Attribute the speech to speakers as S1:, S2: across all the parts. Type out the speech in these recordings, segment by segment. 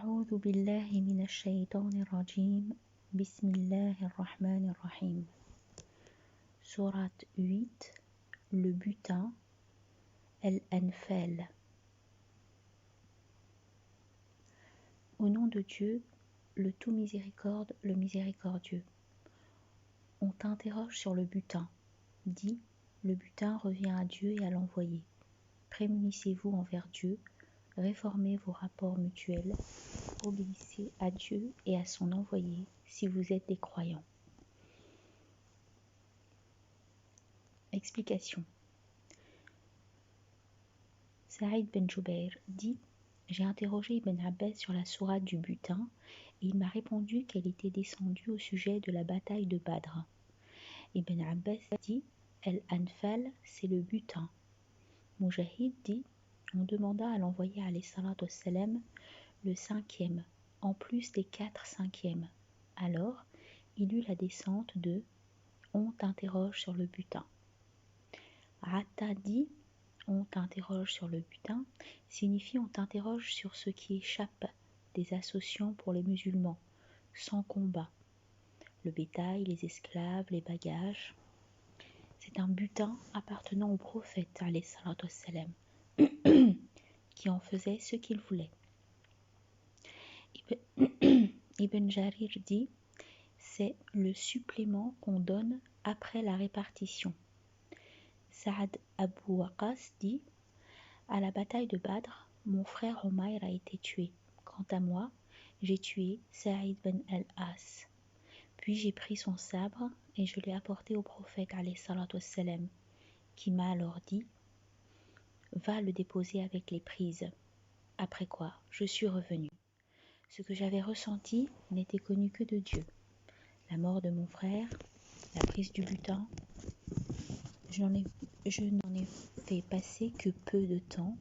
S1: أعوذ بالله من الشيطان الرجيم بسم الله الرحمن الرحيم. Sourate 8, le butin, Al-Anfal. Au nom de Dieu, le tout miséricorde, le miséricordieux. On t'interroge sur le butin. Dis, le butin revient à Dieu et à l'envoyé. Prémunissez-vous envers Dieu, réformez vos rapports mutuels, obéissez à Dieu et à son envoyé si vous êtes des croyants. Explication. Saïd ben Jubayr dit « J'ai interrogé Ibn Abbas sur la sourate du butin et il m'a répondu qu'elle était descendue au sujet de la bataille de Badr. » Ibn Abbas dit « Al-Anfal, c'est le butin. » Mujahid dit « On demanda à l'envoyé alayhi salatu wassalam le cinquième, en plus des 4 cinquièmes. Alors, il eut la descente de « On t'interroge sur le butin ». Atta dit « On t'interroge sur le butin » signifie « On t'interroge sur ce qui échappe des associants pour les musulmans, sans combat, le bétail, les esclaves, les bagages. » C'est un butin appartenant au prophète alayhi salatu wassalam, qui en faisait ce qu'il voulait. Ibn Jarir dit « C'est le supplément qu'on donne après la répartition. » Saad Abu Waqas dit « À la bataille de Badr, mon frère Umayr a été tué. Quant à moi, j'ai tué Saïd ben al-As. Puis j'ai pris son sabre et je l'ai apporté au prophète alayhi salatu wassalam, qui m'a alors dit « Va le déposer avec les prises. » Après quoi, je suis revenu. Ce que j'avais ressenti n'était connu que de Dieu. La mort de mon frère, la prise du butin, je n'en ai fait passer que peu de temps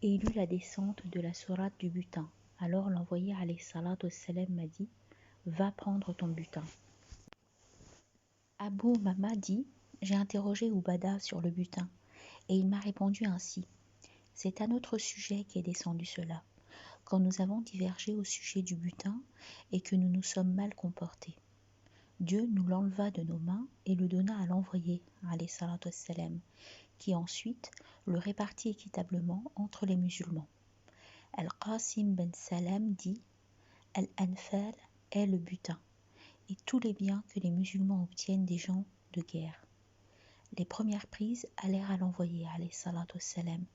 S1: et il eut la descente de la sourate du butin. Alors l'envoyé alayhi salatu wassalam m'a dit « Va prendre ton butin. » Abu Mama dit « J'ai interrogé Ubada sur le butin et il m'a répondu ainsi. C'est à notre sujet qu'est descendu cela, quand nous avons divergé au sujet du butin et que nous nous sommes mal comportés. Dieu nous l'enleva de nos mains et le donna à l'envoyé, alayhi salatu wassalam, qui ensuite le répartit équitablement entre les musulmans. Al-Qasim ben Salam dit « Al-Anfal est le butin et tous les biens que les musulmans obtiennent des gens de guerre. Les premières prises allèrent à l'envoyé, alayhi salatu wassalam.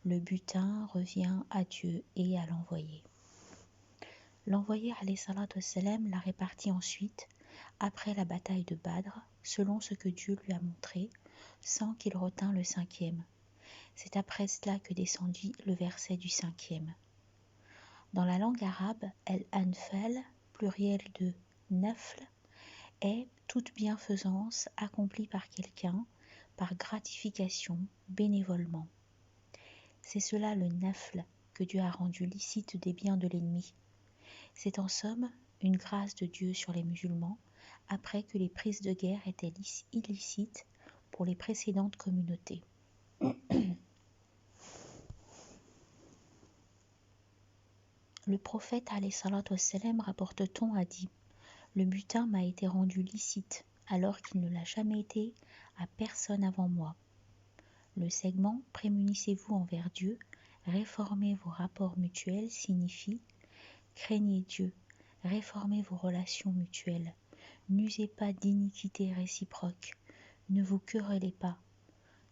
S1: Le butin revient à Dieu et à l'envoyé. L'envoyé, alayhi salatu wassalam, l'a réparti ensuite, après la bataille de Badr, selon ce que Dieu lui a montré, sans qu'il retint le cinquième. C'est après cela que descendit le verset du cinquième. Dans la langue arabe, al-anfal, pluriel de nafl, est toute bienfaisance accomplie par quelqu'un, par gratification, bénévolement. C'est cela le nafl que Dieu a rendu licite des biens de l'ennemi. C'est en somme une grâce de Dieu sur les musulmans après que les prises de guerre étaient illicites pour les précédentes communautés. Le prophète alayhi salatu wassalam, rapporte-t-on, a dit « Le butin m'a été rendu licite alors qu'il ne l'a jamais été à personne avant moi. » Le segment « Prémunissez-vous envers Dieu, réformez vos rapports mutuels » signifie « Craignez Dieu, réformez vos relations mutuelles, n'usez pas d'iniquité réciproque, ne vous querellez pas.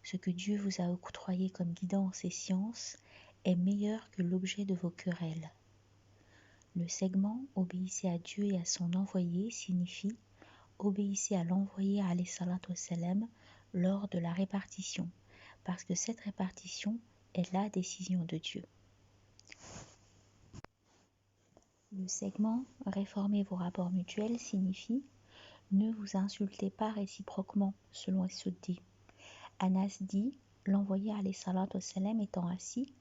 S1: Ce que Dieu vous a octroyé comme guidance et science est meilleur que l'objet de vos querelles. » Le segment « Obéissez à Dieu et à son envoyé » signifie « Obéissez à l'envoyé alayhi salatu wassalam lors de la répartition, parce que cette répartition est la décision de Dieu. » Le segment « Réformez vos rapports mutuels » signifie « Ne vous insultez pas réciproquement » selon As-Suddi. Anas dit « L'envoyé alayhi salatu wassalam étant assis,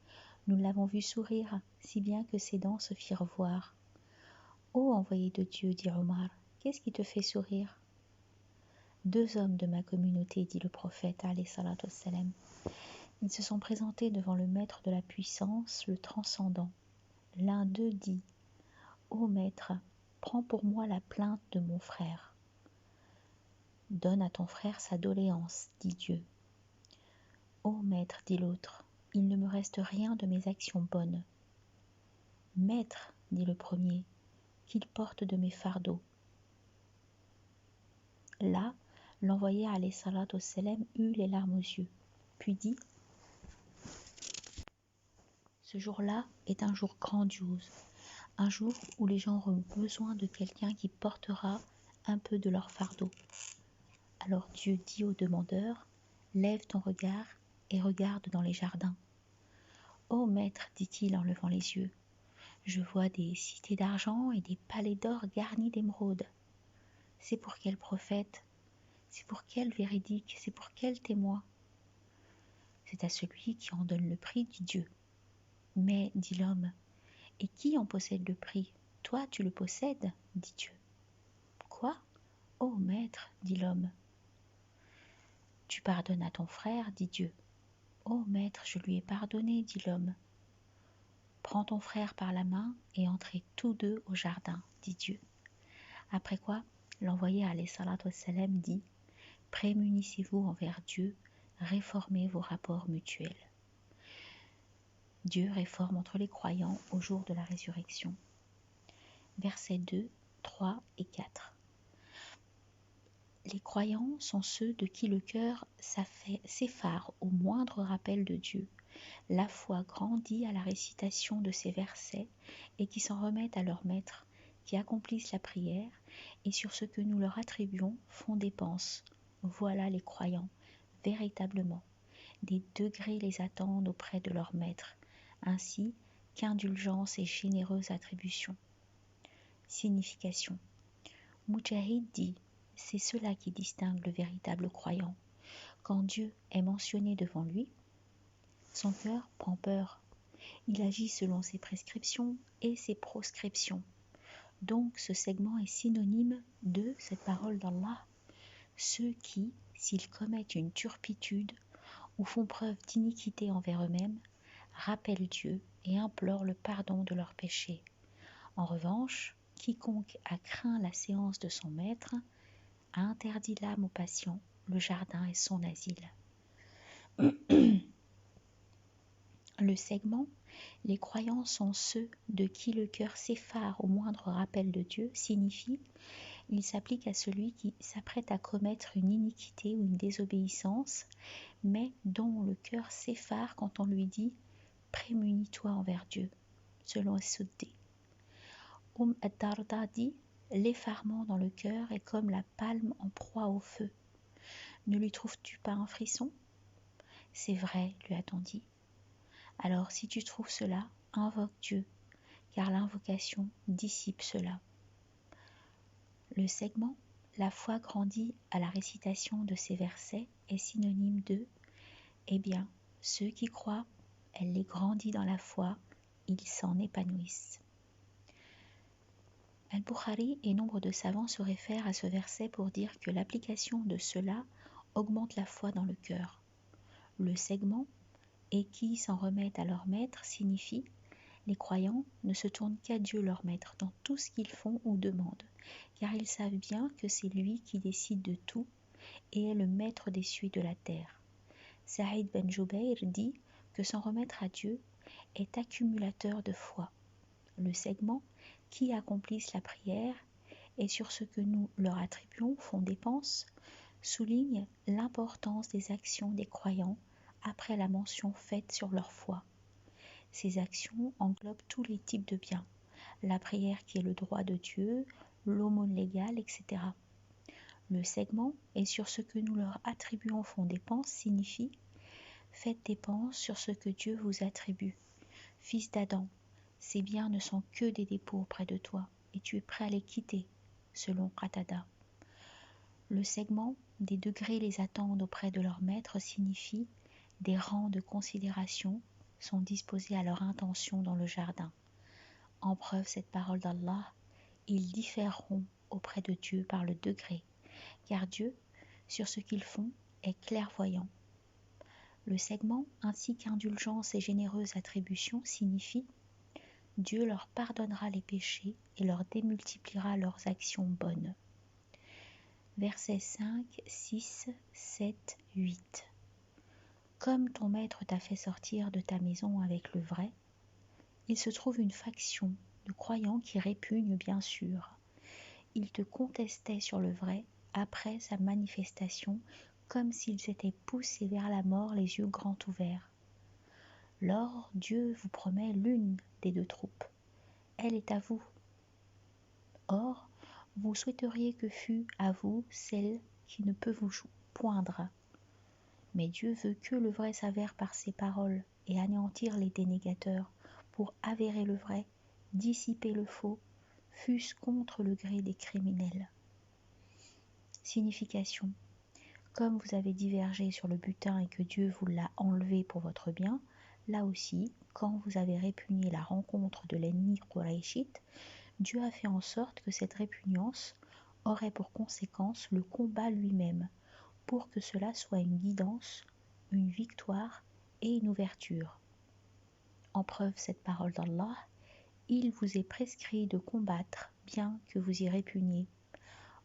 S1: nous l'avons vu sourire, si bien que ses dents se firent voir. »« Ô envoyé de Dieu, dit Omar, qu'est-ce qui te fait sourire ?»« 2 hommes de ma communauté, dit le prophète, alayhi salatu wassalam. Ils se sont présentés devant le maître de la puissance, le transcendant. L'un d'eux dit Ô Maître, prends pour moi la plainte de mon frère. Donne à ton frère sa doléance, dit Dieu. Ô Maître, dit l'autre, il ne me reste rien de mes actions bonnes. Maître, dit le premier, qu'il porte de mes fardeaux. Là, l'envoyé alayhi salatu wassalam eut les larmes aux yeux, puis dit: ce jour-là est un jour grandiose, un jour où les gens auront besoin de quelqu'un qui portera un peu de leur fardeau. Alors Dieu dit au demandeur: lève ton regard et regarde dans les jardins. Ô Maître, dit-il en levant les yeux, je vois des cités d'argent et des palais d'or garnis d'émeraudes. C'est pour quel prophète? C'est pour quel véridique? C'est pour quel témoin? C'est à celui qui en donne le prix, dit Dieu. Mais, dit l'homme, et qui en possède le prix? Toi, tu le possèdes, dit Dieu. Quoi? Ô Maître, dit l'homme. Tu pardonnes à ton frère, dit Dieu. Ô Maître, je lui ai pardonné, dit l'homme. Prends ton frère par la main et entrez tous deux au jardin, dit Dieu. Après quoi, l'envoyé alayhi salatu wassalam dit: prémunissez-vous envers Dieu, réformez vos rapports mutuels. Dieu réforme entre les croyants au jour de la résurrection. Versets 2, 3 et 4. Les croyants sont ceux de qui le cœur s'effare au moindre rappel de Dieu. La foi grandit à la récitation de ces versets et qui s'en remettent à leur maître, qui accomplissent la prière et sur ce que nous leur attribuons font dépense. Voilà les croyants, véritablement. Des degrés les attendent auprès de leur maître, ainsi qu'indulgence et généreuse attribution. Signification. Mujahid dit: c'est cela qui distingue le véritable croyant. Quand Dieu est mentionné devant lui, son cœur prend peur. Il agit selon ses prescriptions et ses proscriptions. Donc ce segment est synonyme de cette parole d'Allah. Ceux qui, s'ils commettent une turpitude ou font preuve d'iniquité envers eux-mêmes, rappellent Dieu et implorent le pardon de leurs péchés. En revanche, quiconque a craint la séance de son maître a interdit l'âme au patient, le jardin est son asile. Le segment « Les croyants sont ceux de qui le cœur s'effare au moindre rappel de Dieu » signifie « Il s'applique à celui qui s'apprête à commettre une iniquité ou une désobéissance, mais dont le cœur s'effare quand on lui dit « Prémunis-toi envers Dieu » selon As-Suddi. Ad-Darda dit « L'effarement dans le cœur est comme la palme en proie au feu. Ne lui trouves-tu pas un frisson ?» C'est vrai, lui a-t-on dit. Alors si tu trouves cela, invoque Dieu, car l'invocation dissipe cela. Le segment « La foi grandit à la récitation de ces versets » est synonyme de « Eh bien, ceux qui croient, elle les grandit dans la foi, ils s'en épanouissent. » Al-Bukhari et nombre de savants se réfèrent à ce verset pour dire que l'application de cela augmente la foi dans le cœur. Le segment « Et qui s'en remettent à leur maître » signifie « Les croyants ne se tournent qu'à Dieu leur maître dans tout ce qu'ils font ou demandent, car ils savent bien que c'est lui qui décide de tout et est le maître des cieux et de la terre. » Saïd ben Jubayr dit que s'en remettre à Dieu est accumulateur de foi. Le segment « Qui accomplissent la prière et sur ce que nous leur attribuons font dépense » souligne l'importance des actions des croyants après la mention faite sur leur foi. Ces actions englobent tous les types de biens, la prière qui est le droit de Dieu, l'aumône légale, etc. Le segment « Et sur ce que nous leur attribuons font dépense » signifie « Faites dépense sur ce que Dieu vous attribue. Fils d'Adam, ces biens ne sont que des dépôts auprès de toi, et tu es prêt à les quitter, selon Qatada. » Le segment « Des degrés les attendent auprès de leur maître » signifie « Des rangs de considération sont disposés à leur intention dans le jardin. » En preuve cette parole d'Allah, ils différeront auprès de Dieu par le degré, car Dieu, sur ce qu'ils font, est clairvoyant. Le segment ainsi qu'indulgence et généreuse attribution signifie Dieu leur pardonnera les péchés et leur démultipliera leurs actions bonnes. Versets 5, 6, 7, 8. Comme ton maître t'a fait sortir de ta maison avec le vrai, il se trouve une faction de croyants qui répugnent bien sûr. Ils te contestaient sur le vrai après sa manifestation, comme s'ils étaient poussés vers la mort les yeux grands ouverts. Lors, Dieu vous promet l'une des deux troupes. Elle est à vous. Or, vous souhaiteriez que fût à vous celle qui ne peut vous poindre. Mais Dieu veut que le vrai s'avère par ses paroles et anéantir les dénégateurs pour avérer le vrai, dissiper le faux, fût-ce contre le gré des criminels. Signification. Comme vous avez divergé sur le butin et que Dieu vous l'a enlevé pour votre bien, là aussi, quand vous avez répugné la rencontre de l'ennemi Quraishite, Dieu a fait en sorte que cette répugnance aurait pour conséquence le combat lui-même, pour que cela soit une guidance, une victoire et une ouverture. En preuve cette parole d'Allah, il vous est prescrit de combattre bien que vous y répugniez.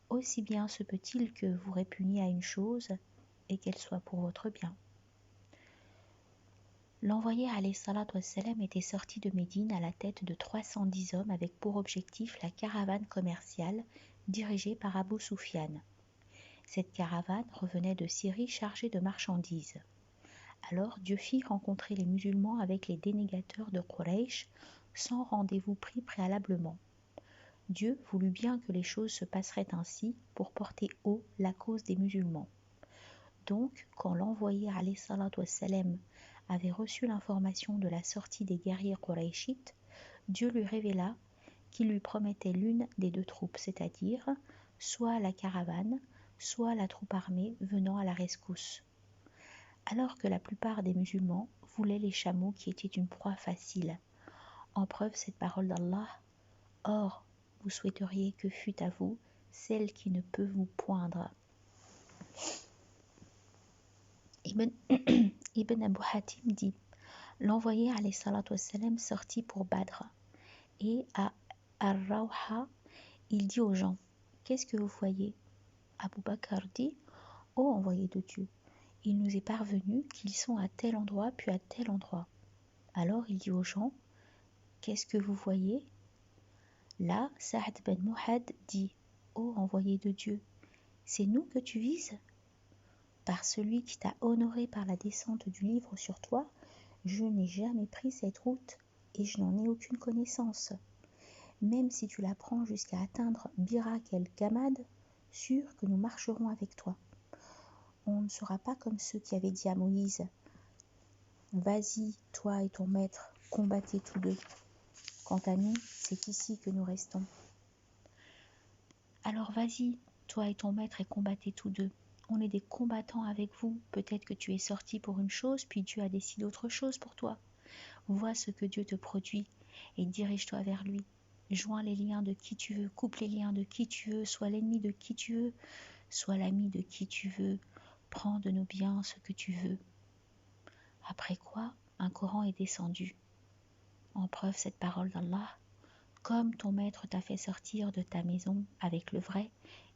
S1: Aussi bien se peut-il que vous répugniez à une chose et qu'elle soit pour votre bien. L'envoyé alayhi salatu wassalam était sorti de Médine à la tête de 310 hommes avec pour objectif la caravane commerciale dirigée par Abu Sufyan. Cette caravane revenait de Syrie chargée de marchandises. Alors Dieu fit rencontrer les musulmans avec les dénégateurs de Quraysh sans rendez-vous pris préalablement. Dieu voulut bien que les choses se passeraient ainsi pour porter haut la cause des musulmans. Donc, quand l'envoyé alayhi salatu wassalam avait reçu l'information de la sortie des guerriers Qurayshites, Dieu lui révéla qu'il lui promettait l'une des deux troupes, c'est-à-dire soit la caravane, soit la troupe armée venant à la rescousse. Alors que la plupart des musulmans voulaient les chameaux qui étaient une proie facile. En preuve cette parole d'Allah, « Or, vous souhaiteriez que fût à vous celle qui ne peut vous poindre. » Ibn Abu Hatim dit, l'envoyé alayhi salatu wassalam sortit pour Badr, et à Ar-Rawha, il dit aux gens, qu'est-ce que vous voyez? Abu Bakr dit, ô envoyé de Dieu, il nous est parvenu qu'ils sont à tel endroit puis à tel endroit. Alors il dit aux gens, qu'est-ce que vous voyez? Là, Sa'd ben Mu'adh dit, ô envoyé de Dieu, c'est nous que tu vises? Par celui qui t'a honoré par la descente du livre sur toi, je n'ai jamais pris cette route et je n'en ai aucune connaissance. Même si tu la prends jusqu'à atteindre Birak el-Gamad, sûr que nous marcherons avec toi. On ne sera pas comme ceux qui avaient dit à Moïse, vas-y, toi et ton maître, combattez tous deux. Quant à nous, c'est ici que nous restons. Alors vas-y, toi et ton maître, et combattez tous deux. On est des combattants avec vous. Peut-être que tu es sorti pour une chose, puis Dieu a décidé autre chose pour toi. Vois ce que Dieu te produit et dirige-toi vers lui. Joins les liens de qui tu veux, coupe les liens de qui tu veux, sois l'ennemi de qui tu veux, sois l'ami de qui tu veux. Prends de nos biens ce que tu veux. Après quoi, un Coran est descendu. En preuve cette parole d'Allah, comme ton maître t'a fait sortir de ta maison avec le vrai,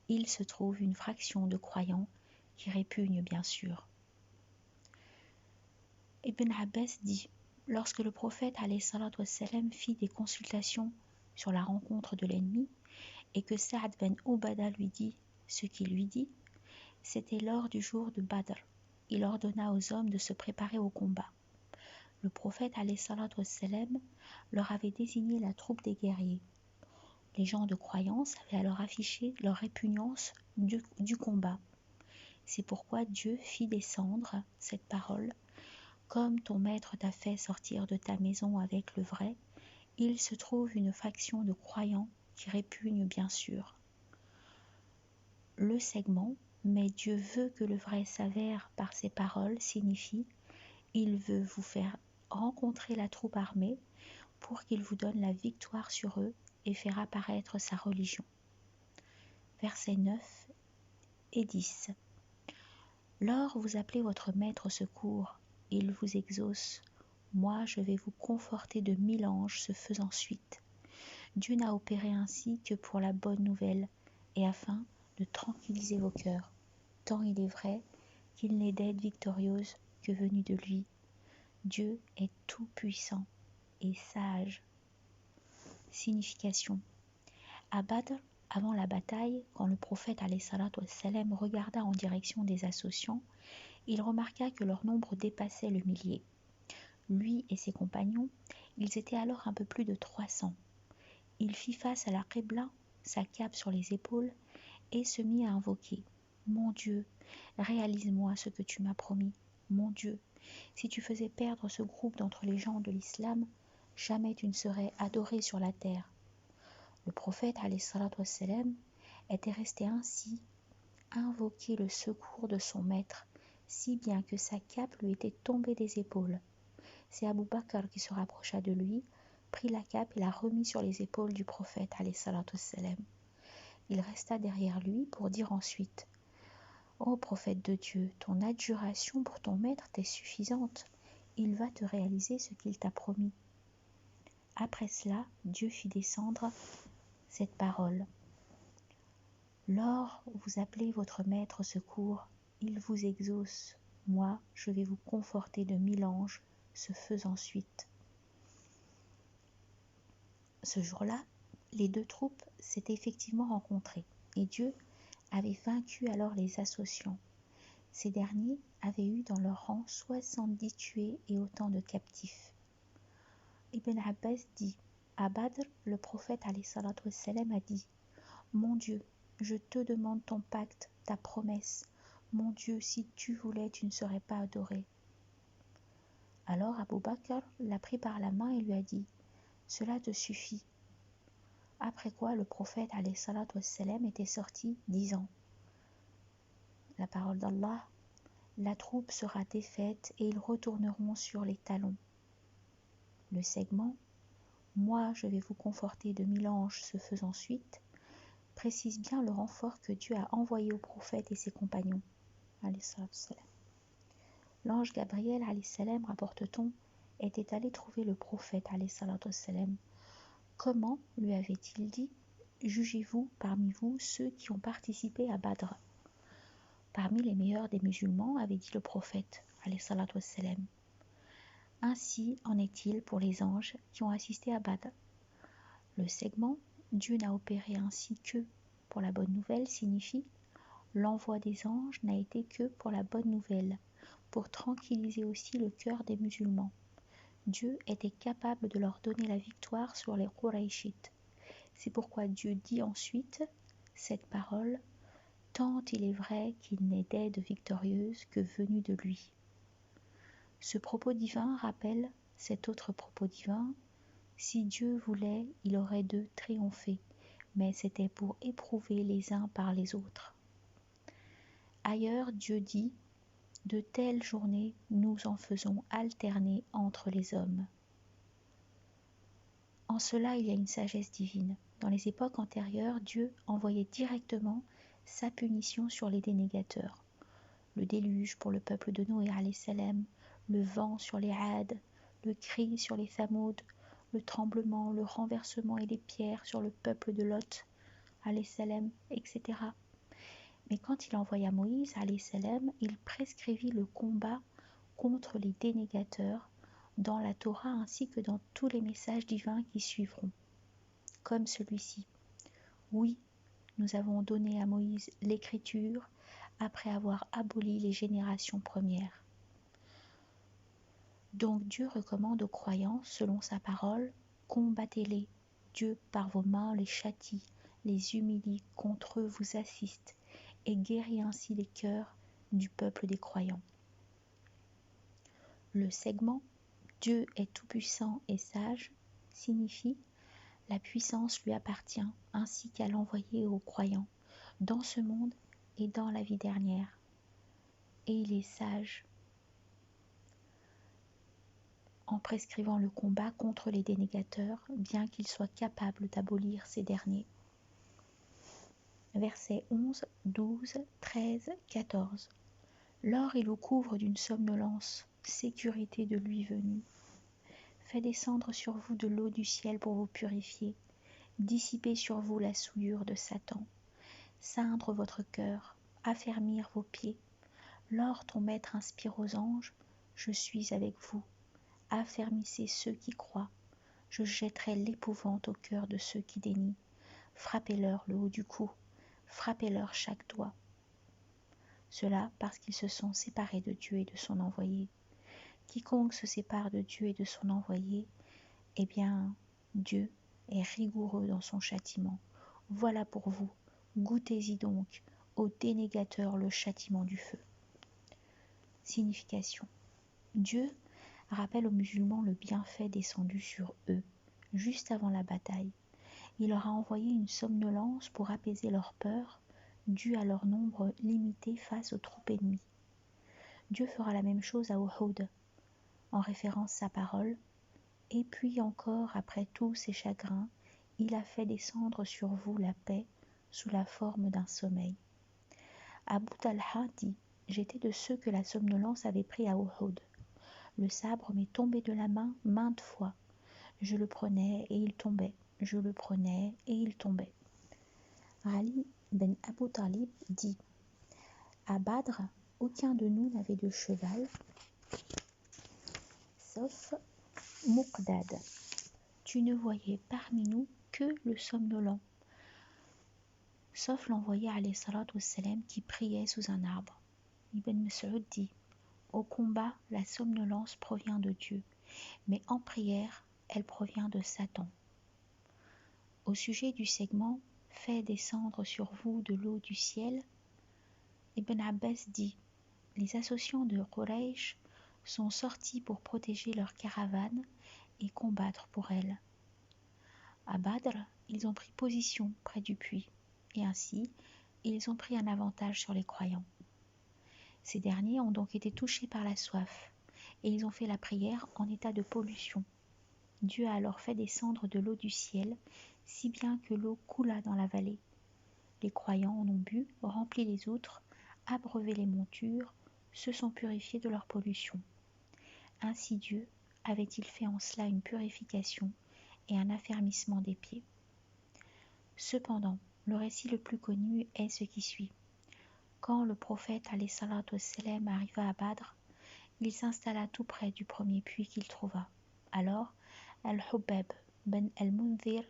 S1: il se trouve une fraction de croyants qui répugnent bien sûr. Ibn Abbas dit, lorsque le prophète alayhi salatu wassalam fit des consultations sur la rencontre de l'ennemi et que Sa'd ben Ubada lui dit ce qu'il lui dit, c'était lors du jour de Badr. Il ordonna aux hommes de se préparer au combat. Le prophète alayhi salatu wassalam leur avait désigné la troupe des guerriers. Les gens de croyance avaient alors affiché leur répugnance du combat. C'est pourquoi Dieu fit descendre cette parole. Comme ton maître t'a fait sortir de ta maison avec le vrai, il se trouve une faction de croyants qui répugnent bien sûr. Le segment « Mais Dieu veut que le vrai s'avère par ses paroles » signifie « Il veut vous faire rencontrer la troupe armée pour qu'il vous donne la victoire sur eux et faire apparaître sa religion. » Versets 9 et 10. Lors vous appelez votre maître au secours, il vous exauce, moi je vais vous conforter de 1000 anges, ce faisant suite. Dieu n'a opéré ainsi que pour la bonne nouvelle, et afin de tranquilliser vos cœurs, tant il est vrai qu'il n'est d'aide victorieuse que venue de lui. Dieu est tout-puissant et sage. Signification. À Badr, avant la bataille, quand le prophète ﷺ regarda en direction des asociants, il remarqua que leur nombre dépassait le millier. Lui et ses compagnons, ils étaient alors un peu plus de 300. Il fit face à la Qibla, sa cape sur les épaules, et se mit à invoquer. Mon Dieu, réalise-moi ce que tu m'as promis. Mon Dieu, si tu faisais perdre ce groupe d'entre les gens de l'islam, jamais tu ne serais adoré sur la terre. Le prophète ﷺ était resté ainsi, invoquer le secours de son maître, si bien que sa cape lui était tombée des épaules. C'est Abu Bakr qui se rapprocha de lui, prit la cape et la remit sur les épaules du prophète ﷺ. Il resta derrière lui pour dire ensuite: Ô prophète de Dieu, ton adjuration pour ton maître t'est suffisante. Il va te réaliser ce qu'il t'a promis. Après cela, Dieu fit descendre cette parole. Lors vous appelez votre maître au secours, il vous exauce. Moi, je vais vous conforter de 1000 anges, ce faisant suite. Ce jour-là, les deux troupes s'étaient effectivement rencontrées, et Dieu avait vaincu alors les associants. Ces derniers avaient eu dans leur rang 70 tués et autant de captifs. Ibn Abbas dit: à Badr, le prophète ﷺ a dit: Mon Dieu, je te demande ton pacte, ta promesse. Mon Dieu, si tu voulais, tu ne serais pas adoré. Alors Abu Bakr l'a pris par la main et lui a dit: Cela te suffit. Après quoi le prophète ﷺ était sorti, disant: La parole d'Allah, la troupe sera défaite et ils retourneront sur les talons. Le segment, moi je vais vous conforter de 1000 anges, ce faisant suite, précise bien le renfort que Dieu a envoyé au prophète et ses compagnons. L'ange Gabriel, rapporte-t-on, était allé trouver le prophète. Comment lui avait-il dit: Jugez-vous parmi vous ceux qui ont participé à Badr. Parmi les meilleurs des musulmans, avait dit le prophète. Ainsi en est-il pour les anges qui ont assisté à Badr. Le segment Dieu n'a opéré ainsi que pour la bonne nouvelle signifie: l'envoi des anges n'a été que pour la bonne nouvelle, pour tranquilliser aussi le cœur des musulmans. Dieu était capable de leur donner la victoire sur les Qurayshites. C'est pourquoi Dieu dit ensuite cette parole: tant il est vrai qu'il n'est d'aide victorieuse que venue de lui. Ce propos divin rappelle cet autre propos divin: si Dieu voulait, il aurait d'eux triomphé, mais c'était pour éprouver les uns par les autres. Ailleurs, Dieu dit: de telles journées, nous en faisons alterner entre les hommes. En cela, il y a une sagesse divine. Dans les époques antérieures, Dieu envoyait directement sa punition sur les dénégateurs. Le déluge pour le peuple de Noé, le vent sur les Had, le cri sur les Thamoud, le tremblement, le renversement et les pierres sur le peuple de Lot, etc. Mais quand il envoya Moïse, il prescrivit le combat contre les dénégateurs dans la Torah ainsi que dans tous les messages divins qui suivront, comme celui-ci. Oui, nous avons donné à Moïse l'écriture après avoir aboli les générations premières. Donc Dieu recommande aux croyants, selon sa parole: combattez-les. Dieu par vos mains les châtie, les humilie, contre eux vous assiste, et guérit ainsi les cœurs du peuple des croyants. Le segment Dieu est tout-puissant et sage signifie: la puissance lui appartient, ainsi qu'à l'envoyer aux croyants, dans ce monde et dans la vie dernière. Et il est sage en prescrivant le combat contre les dénégateurs, bien qu'il soit capable d'abolir ces derniers. Versets 11, 12, 13, 14. Lors il vous couvre d'une somnolence, sécurité de lui venue. fait descendre sur vous de l'eau du ciel pour vous purifier, dissiper sur vous la souillure de Satan, ceindre votre cœur, affermir vos pieds. Lors ton maître inspire aux anges, je suis avec vous. Affermissez ceux qui croient. Je jetterai l'épouvante au cœur de ceux qui dénient. Frappez-leur le haut du cou, frappez-leur chaque doigt. Cela parce qu'ils se sont séparés de Dieu et de son envoyé. Quiconque se sépare de Dieu et de son envoyé, eh bien, Dieu est rigoureux dans son châtiment. Voilà pour vous, goûtez-y donc, aux dénégateurs le châtiment du feu. Signification. Dieu rappelle aux musulmans le bienfait descendu sur eux, juste avant la bataille. Il leur a envoyé une somnolence pour apaiser leur peur, due à leur nombre limité face aux troupes ennemies. Dieu fera la même chose à Uhud, en référence à sa parole, et puis encore, après tous ces chagrins, il a fait descendre sur vous la paix sous la forme d'un sommeil. Abu Talha dit, j'étais de ceux que la somnolence avait pris à Uhud. Le sabre m'est tombé de la main maintes fois. Je le prenais et il tombait. Je le prenais et il tombait. Ali ben Abu Talib dit, à Badr, aucun de nous n'avait de cheval, sauf Muqdad. Tu ne voyais parmi nous que le somnolent, sauf l'envoyé alayhi salatu wassalam qui priait sous un arbre. Ibn Mas'ud dit, au combat, la somnolence provient de Dieu, mais en prière, elle provient de Satan. Au sujet du segment « Fait descendre sur vous de l'eau du ciel », Ibn Abbas dit « Les associants de Quraysh sont sortis pour protéger leur caravane et combattre pour elle. À Badr, ils ont pris position près du puits, et ainsi, ils ont pris un avantage sur les croyants. Ces derniers ont donc été touchés par la soif, et ils ont fait la prière en état de pollution. Dieu a alors fait descendre de l'eau du ciel, si bien que l'eau coula dans la vallée. Les croyants en ont bu, rempli les outres, abreuvé les montures, se sont purifiés de leur pollution. Ainsi Dieu avait-il fait en cela une purification et un affermissement des pieds. Cependant, le récit le plus connu est ce qui suit. Quand le prophète alayhi salatu wassalam arriva à Badr, il s'installa tout près du premier puits qu'il trouva. Alors, Al-Hubbab ben al-Mundhir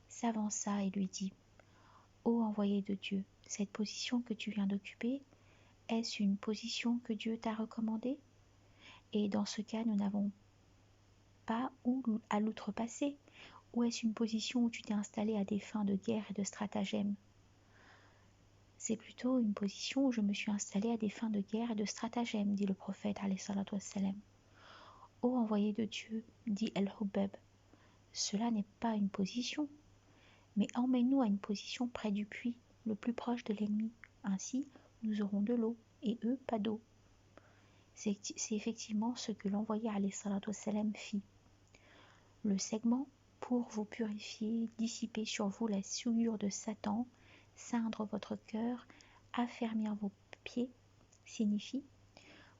S1: s'avança et lui dit « Ô envoyé de Dieu, cette position que tu viens d'occuper, est-ce une position que Dieu t'a recommandée? Et dans ce cas, nous n'avons pas où à l'outrepasser, ou est-ce une position où tu t'es installé à des fins de guerre et de stratagème? C'est plutôt une position où je me suis installé à des fins de guerre et de stratagème, dit le prophète alayhi salatu wassalam. Ô envoyé de Dieu, dit Al-Hubbab, cela n'est pas une position, mais emmène-nous à une position près du puits, le plus proche de l'ennemi. Ainsi, nous aurons de l'eau, et eux, pas d'eau. C'est effectivement ce que l'envoyé alayhi salatu wassalam fit. Le segment, pour vous purifier, dissiper sur vous la souillure de Satan, ceindre votre cœur, affermir vos pieds, signifie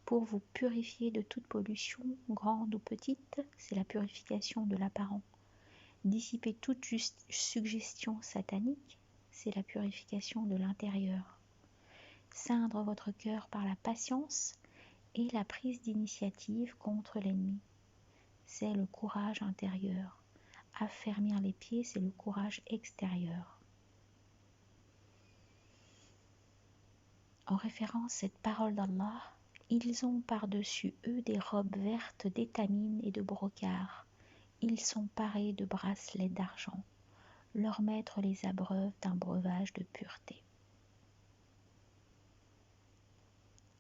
S1: pour vous purifier de toute pollution, grande ou petite, c'est la purification de l'apparent. Dissiper toute suggestion satanique, c'est la purification de l'intérieur. Ceindre votre cœur par la patience et la prise d'initiative contre l'ennemi, c'est le courage intérieur. Affermir les pieds, c'est le courage extérieur. En référence à cette parole d'Allah, ils ont par-dessus eux des robes vertes d'étamine et de brocart. Ils sont parés de bracelets d'argent. Leurs maîtres les abreuvent d'un breuvage de pureté.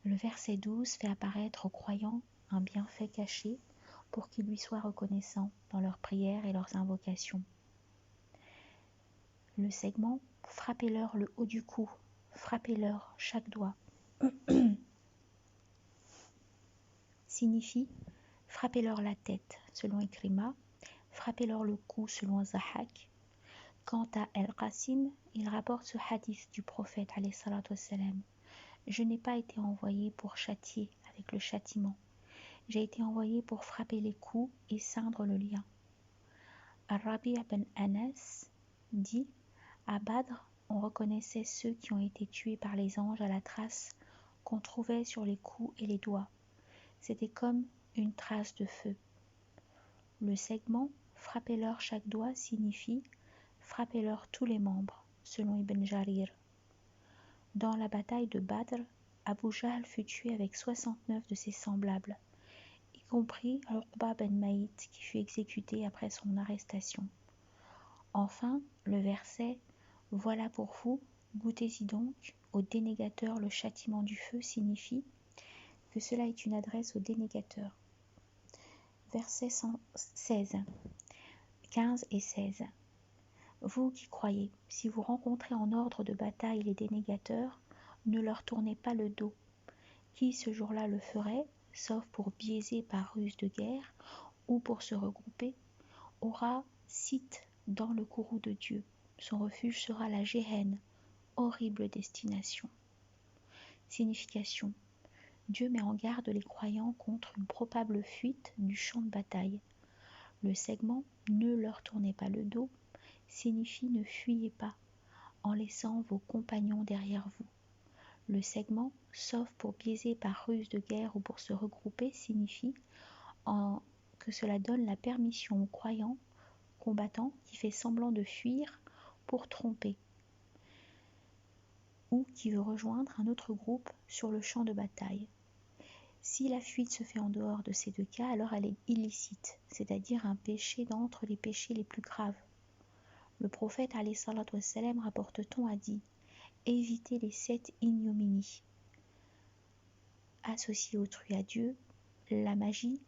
S1: Le verset 12 fait apparaître aux croyants un bienfait caché pour qu'ils lui soient reconnaissants dans leurs prières et leurs invocations. Le segment « Frappez-leur le haut du cou », frappez-leur chaque doigt signifie frappez-leur la tête selon Ikrima, frappez-leur le cou selon Zahak. Quant à Al-Qasim, il rapporte ce hadith du prophète alayhi salatu wassalam. Je n'ai pas été envoyé pour châtier avec le châtiment. J'ai été envoyé pour frapper les coups et ceindre le lien. Al-Rabi' ibn Anas dit « À Badr, on reconnaissait ceux qui ont été tués par les anges à la trace qu'on trouvait sur les coups et les doigts. C'était comme une trace de feu. Le segment « Frappez-leur chaque doigt » signifie « Frappez-leur tous les membres » selon Ibn Jarir. Dans la bataille de Badr, Abu Jahl fut tué avec 69 de ses semblables, y compris Uqba ben Maït qui fut exécuté après son arrestation. Enfin, le verset « Voilà pour vous, goûtez-y donc, aux dénégateurs le châtiment du feu » signifie que cela est une adresse aux dénégateurs. Versets 16, 15 et 16. Vous qui croyez, si vous rencontrez en ordre de bataille les dénégateurs, ne leur tournez pas le dos. Qui ce jour-là le ferait, sauf pour biaiser par ruse de guerre ou pour se regrouper, aura site dans le courroux de Dieu. Son refuge sera la Géhenne, horrible destination. Signification. Dieu met en garde les croyants contre une probable fuite du champ de bataille. Le segment « Ne leur tournez pas le dos » signifie « Ne fuyez pas, en laissant vos compagnons derrière vous ». Le segment « Sauf pour biaiser par ruse de guerre ou pour se regrouper » signifie que cela donne la permission aux croyants combattants qui fait semblant de fuir pour tromper ou qui veut rejoindre un autre groupe sur le champ de bataille. Si la fuite se fait en dehors de ces deux cas, alors elle est illicite, c'est-à-dire un péché d'entre les péchés les plus graves. Le prophète alayhi salatu wassalam, rapporte-t-on, a dit « Évitez les 7 ignominies. Associer autrui à Dieu, la magie,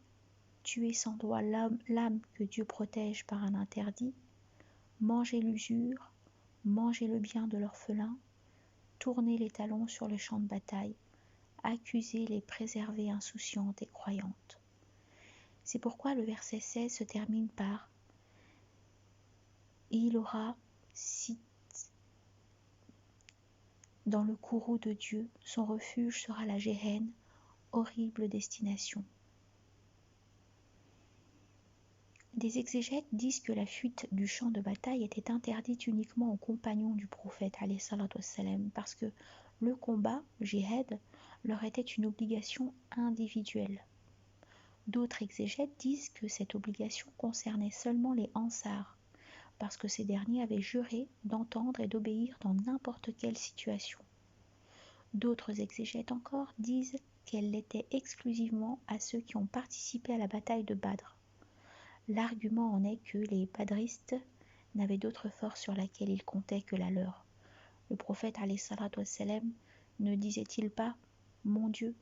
S1: tuer sans droit l'âme que Dieu protège par un interdit, manger l'usure, manger le bien de l'orphelin, tourner les talons sur le champ de bataille, accuser les préservées insouciantes et croyantes. » C'est pourquoi le verset 16 se termine par « Il aura site dans le courroux de Dieu, son refuge sera la Géhenne, horrible destination. » Des exégètes disent que la fuite du champ de bataille était interdite uniquement aux compagnons du prophète alayhi salatu wassalam, parce que le combat, jihad, leur était une obligation individuelle. D'autres exégètes disent que cette obligation concernait seulement les Ansar, parce que ces derniers avaient juré d'entendre et d'obéir dans n'importe quelle situation. D'autres exégètes encore disent qu'elle l'était exclusivement à ceux qui ont participé à la bataille de Badr. L'argument en est que les badristes n'avaient d'autre force sur laquelle ils comptaient que la leur. Le prophète alayhi salatu wassalam ne disait-il pas « Mon Dieu,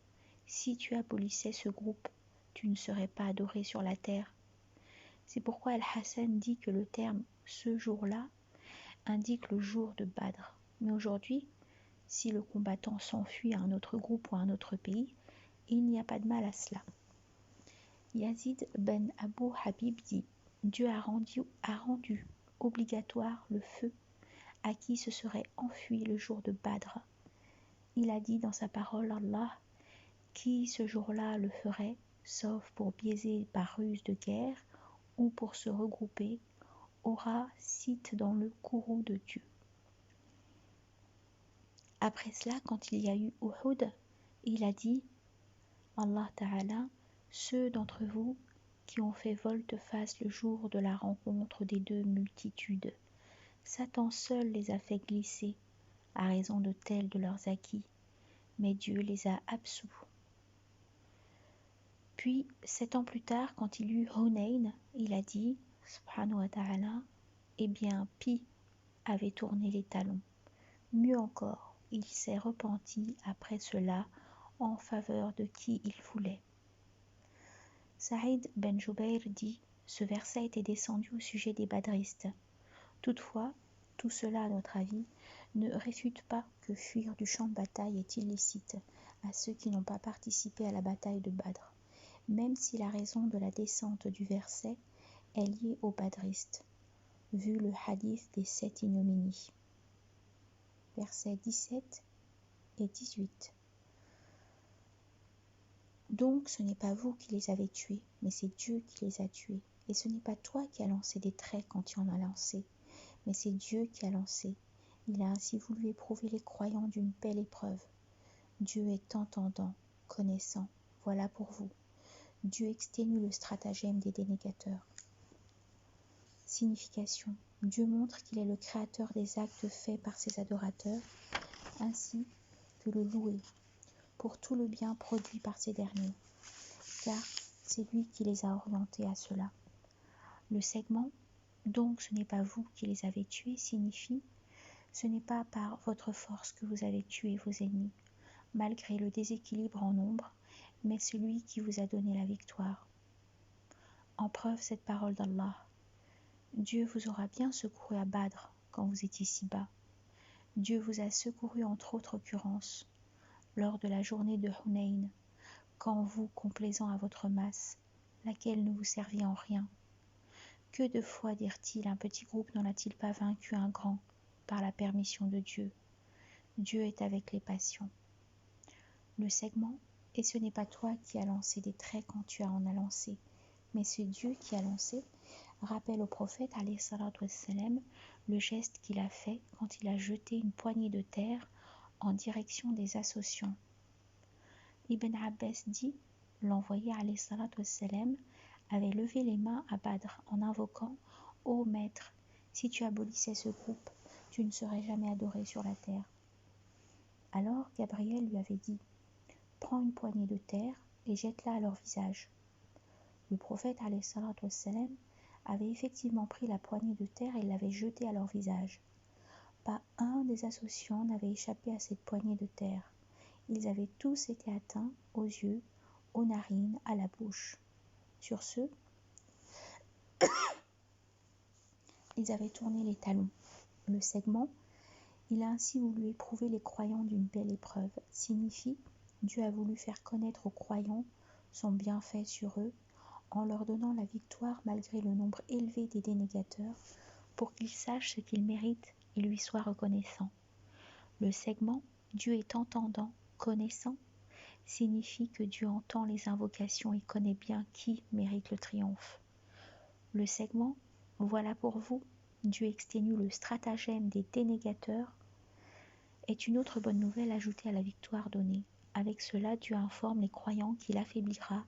S1: si tu abolissais ce groupe, tu ne serais pas adoré sur la terre ». C'est pourquoi Al-Hassan dit que le terme « ce jour-là » indique le jour de Badr. Mais aujourd'hui, si le combattant s'enfuit à un autre groupe ou à un autre pays, il n'y a pas de mal à cela. Yazid ben Abu Habib dit « Dieu a rendu obligatoire le feu à qui se serait enfui le jour de Badr. Il a dit dans sa parole Allah « Qui ce jour-là le ferait, sauf pour biaiser par ruse de guerre ou pour se regrouper, aura site dans le courroux de Dieu. » Après cela, quand il y a eu Uhud, il a dit Allah Ta'ala, ceux d'entre vous qui ont fait volte-face le jour de la rencontre des deux multitudes, Satan seul les a fait glisser à raison de tels de leurs acquis, mais Dieu les a absous. Puis, 7 ans plus tard, quand il eut Hunayn, il a dit, subhanahu wa ta'ala, eh bien, Pi avait tourné les talons. Mieux encore, il s'est repenti après cela en faveur de qui il voulait. Saïd ben Jubayr dit, ce verset était descendu au sujet des badristes. Toutefois, tout cela, à notre avis, ne réfute pas que fuir du champ de bataille est illicite à ceux qui n'ont pas participé à la bataille de Badr, même si la raison de la descente du verset est liée aux badristes, vu le hadith des 7 ignominies. Versets 17 et 18. Donc ce n'est pas vous qui les avez tués, mais c'est Dieu qui les a tués. Et ce n'est pas toi qui as lancé des traits quand tu en as lancé, mais c'est Dieu qui a lancé. Il a ainsi voulu éprouver les croyants d'une belle épreuve. Dieu est entendant, connaissant. Voilà pour vous. Dieu exténue le stratagème des dénégateurs. Signification. Dieu montre qu'il est le créateur des actes faits par ses adorateurs, ainsi que le louer pour tout le bien produit par ces derniers, car c'est lui qui les a orientés à cela. Le segment « Donc ce n'est pas vous qui les avez tués » signifie « Ce n'est pas par votre force que vous avez tué vos ennemis, malgré le déséquilibre en nombre, mais celui qui vous a donné la victoire. » En preuve cette parole d'Allah. Dieu vous aura bien secouru à Badr quand vous étiez si bas. Dieu vous a secouru entre autres occurrences lors de la journée de Hunayn, quand vous, complaisant à votre masse, laquelle ne vous servit en rien. Que de fois, dirent-ils, un petit groupe n'en a-t-il pas vaincu un grand par la permission de Dieu? Dieu est avec les patients. Le segment, et ce n'est pas toi qui as lancé des traits quand tu en as lancé, mais c'est Dieu qui a lancé, rappelle au prophète alayhi salatu wassalam le geste qu'il a fait quand il a jeté une poignée de terre en direction des associants. Ibn Abbas dit, l'envoyé alayhi salatu wassalam avait levé les mains à Badr en invoquant « Ô maître, si tu abolissais ce groupe, tu ne serais jamais adoré sur la terre. » Alors Gabriel lui avait dit « Prends une poignée de terre et jette-la à leur visage. » Le prophète alayhi salatu wassalam avait effectivement pris la poignée de terre et l'avait jetée à leur visage. Pas un des associants n'avait échappé à cette poignée de terre. Ils avaient tous été atteints aux yeux, aux narines, à la bouche. Sur ce, ils avaient tourné les talons. Le segment « Il a ainsi voulu éprouver les croyants d'une belle épreuve » signifie « Dieu a voulu faire connaître aux croyants son bienfait sur eux en leur donnant la victoire malgré le nombre élevé des dénégateurs pour qu'ils sachent ce qu'ils méritent et lui soient reconnaissants. » Le segment « Dieu est entendant, connaissant » signifie que Dieu entend les invocations et connaît bien qui mérite le triomphe. Le segment « Voilà pour vous, Dieu exténue le stratagème des dénégateurs » est une autre bonne nouvelle ajoutée à la victoire donnée. Avec cela, Dieu informe les croyants qu'il affaiblira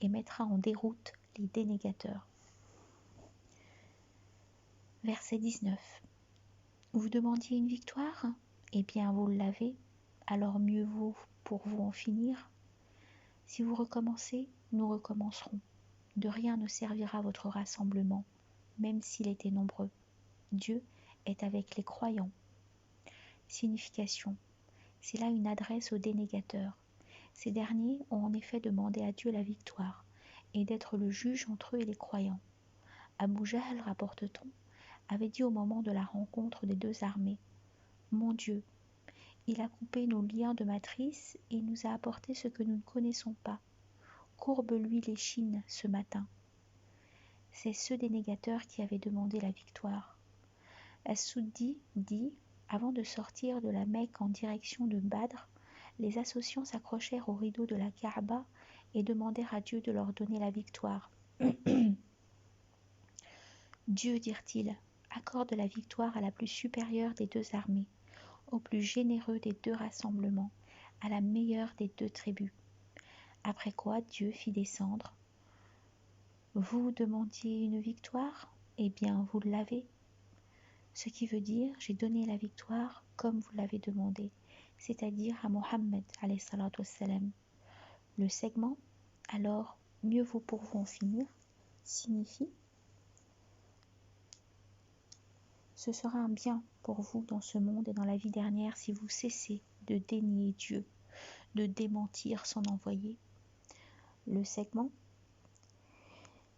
S1: et mettra en déroute les dénégateurs. Verset 19. Vous demandiez une victoire? Eh bien, vous l'avez, alors mieux vaut pour vous en finir. Si vous recommencez, nous recommencerons. De rien ne servira votre rassemblement, même s'il était nombreux. Dieu est avec les croyants. Signification. C'est là une adresse aux dénégateurs. Ces derniers ont en effet demandé à Dieu la victoire et d'être le juge entre eux et les croyants. Abu Jahl, rapporte-t-on, avait dit au moment de la rencontre des deux armées « Mon Dieu, il a coupé nos liens de matrice et nous a apporté ce que nous ne connaissons pas. Courbe-lui l'échine ce matin. » C'est ce dénégateur qui avait demandé la victoire. As-Suddi dit « Avant de sortir de la Mecque en direction de Badr, les associants s'accrochèrent au rideau de la Kaaba et demandèrent à Dieu de leur donner la victoire. Dieu, dirent-ils, accorde la victoire à la plus supérieure des deux armées, au plus généreux des deux rassemblements, à la meilleure des deux tribus. Après quoi Dieu fit descendre. Vous demandiez une victoire? Eh bien, vous l'avez. Ce qui veut dire, j'ai donné la victoire comme vous l'avez demandé, c'est-à-dire à Mohammed alayhi salatu wassalam. Le segment, alors, mieux vaut pour vous en finir, signifie ce sera un bien pour vous dans ce monde et dans la vie dernière si vous cessez de dénier Dieu, de démentir son envoyé. Le segment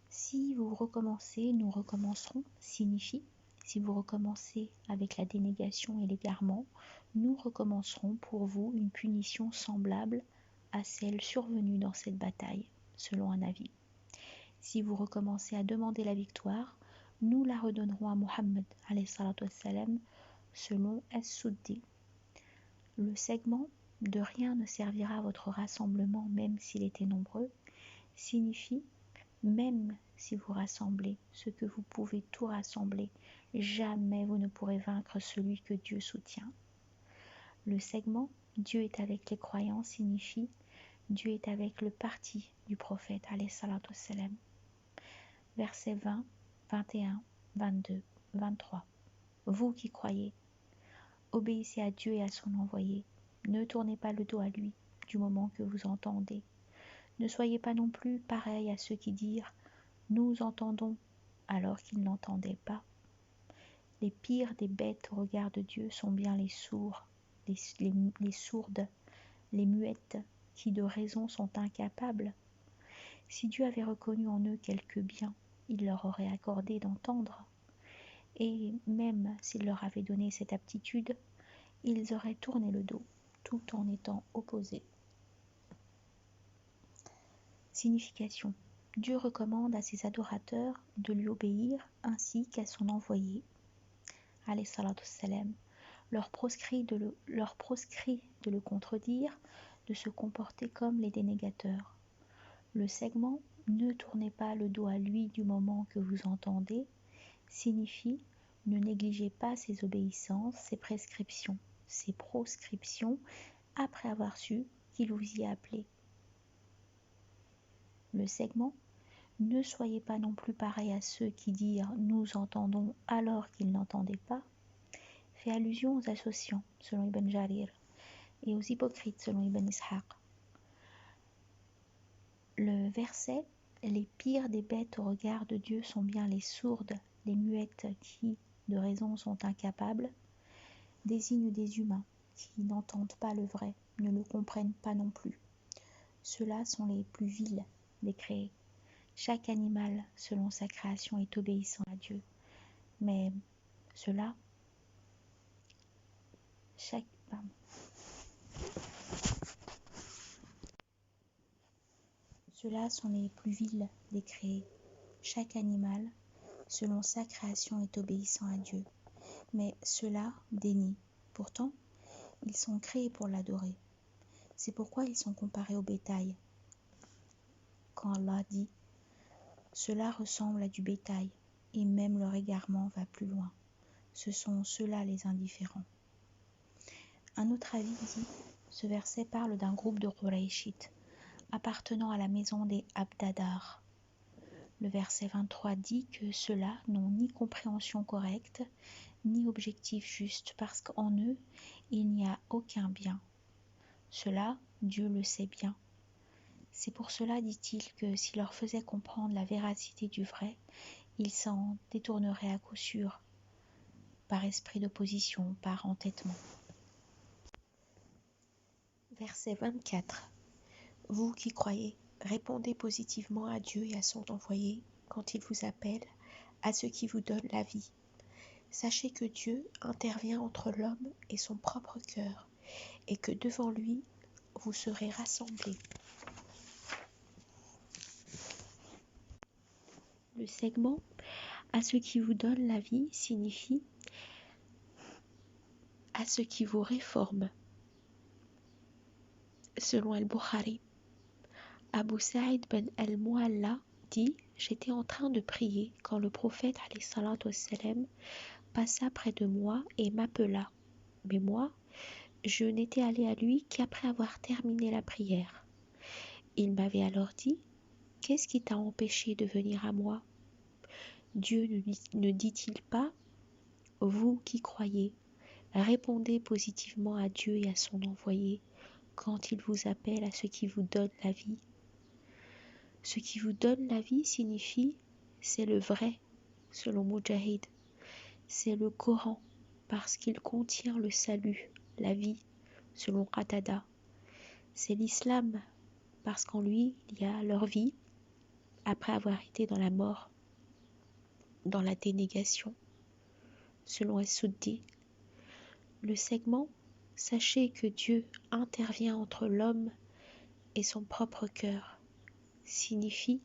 S1: si vous recommencez, nous recommencerons signifie si vous recommencez avec la dénégation et l'égarement, nous recommencerons pour vous une punition semblable à celle survenue dans cette bataille, selon un avis. Si vous recommencez à demander la victoire, nous la redonnerons à Mohammed alayhi salatu wassalam, selon As-Suddi. Le segment de rien ne servira votre rassemblement même s'il était nombreux, signifie même si vous rassemblez ce que vous pouvez tout rassembler, jamais vous ne pourrez vaincre celui que Dieu soutient. Le segment Dieu est avec les croyants signifie Dieu est avec le parti du prophète alayhi salatu wassalam. Versets 20, 21, 22, 23. Vous qui croyez, obéissez à Dieu et à son envoyé. Ne tournez pas le dos à lui du moment que vous entendez. Ne soyez pas non plus pareils à ceux qui dirent « Nous entendons » alors qu'ils n'entendaient pas. Les pires des bêtes au regard de Dieu sont bien les sourds, les sourdes, les muettes, qui de raison sont incapables. Si Dieu avait reconnu en eux quelque bien, il leur aurait accordé d'entendre. Et même s'il leur avait donné cette aptitude, ils auraient tourné le dos, tout en étant opposés. Signification. Dieu recommande à ses adorateurs de lui obéir ainsi qu'à son envoyé, alayhi salatu wassalam, leur proscrit de le contredire, de se comporter comme les dénégateurs. Le segment « Ne tournez pas le dos à lui du moment que vous entendez » signifie « Ne négligez pas ses obéissances, ses prescriptions, ses proscriptions après avoir su qu'il vous y a appelé. » Le segment « Ne soyez pas non plus pareil à ceux qui dirent « Nous entendons » alors qu'ils n'entendaient pas » fait allusion aux associants, selon Ibn Jarir, et aux hypocrites, selon Ibn Ishaq. Le verset « Les pires des bêtes au regard de Dieu sont bien les sourdes, les muettes qui, de raison, sont incapables » désigne des humains qui n'entendent pas le vrai, ne le comprennent pas non plus. Ceux-là sont les plus vils des créés. Chaque animal, selon sa création, est obéissant à Dieu. Mais ceux-là, Ceux-là sont les plus vils des créés. Chaque animal, selon sa création, est obéissant à Dieu. Mais ceux-là dénient. Pourtant, ils sont créés pour l'adorer. C'est pourquoi ils sont comparés au bétail. Quand Allah dit « Cela ressemble à du bétail » et même leur égarement va plus loin. Ce sont ceux-là les indifférents. Un autre avis dit « Ce verset parle d'un groupe de Qurayshites appartenant à la maison des Abdadar. » Le verset 23 dit que ceux-là n'ont ni compréhension correcte, ni objectif juste, parce qu'en eux, il n'y a aucun bien. Cela, Dieu le sait bien. C'est pour cela, dit-il, que s'il leur faisait comprendre la véracité du vrai, ils s'en détourneraient à coup sûr, par esprit d'opposition, par entêtement. Verset 24. Vous qui croyez, répondez positivement à Dieu et à son envoyé quand il vous appelle, à ce qui vous donne la vie. Sachez que Dieu intervient entre l'homme et son propre cœur, et que devant lui, vous serez rassemblés. Le segment « à ce qui vous donne la vie » signifie « à ce qui vous réforme ». Selon Al-Bukhari, Abu Sa'id ben al-Mu'alla dit « J'étais en train de prier quand le prophète alayhi salatu wassalam passa près de moi et m'appela. Mais moi, je n'étais allé à lui qu'après avoir terminé la prière. Il m'avait alors dit « Qu'est-ce qui t'a empêché de venir à moi ?» Dieu ne dit-il pas « Vous qui croyez, répondez positivement à Dieu et à son envoyé quand il vous appelle à ce qui vous donne la vie. » Ce qui vous donne la vie signifie c'est le vrai, selon Mujahid. C'est le Coran, parce qu'il contient le salut, la vie, selon Qatada. C'est l'islam, parce qu'en lui, il y a leur vie, après avoir été dans la mort, dans la dénégation, selon As-Suddi. Le segment « Sachez que Dieu intervient entre l'homme et son propre cœur » signifie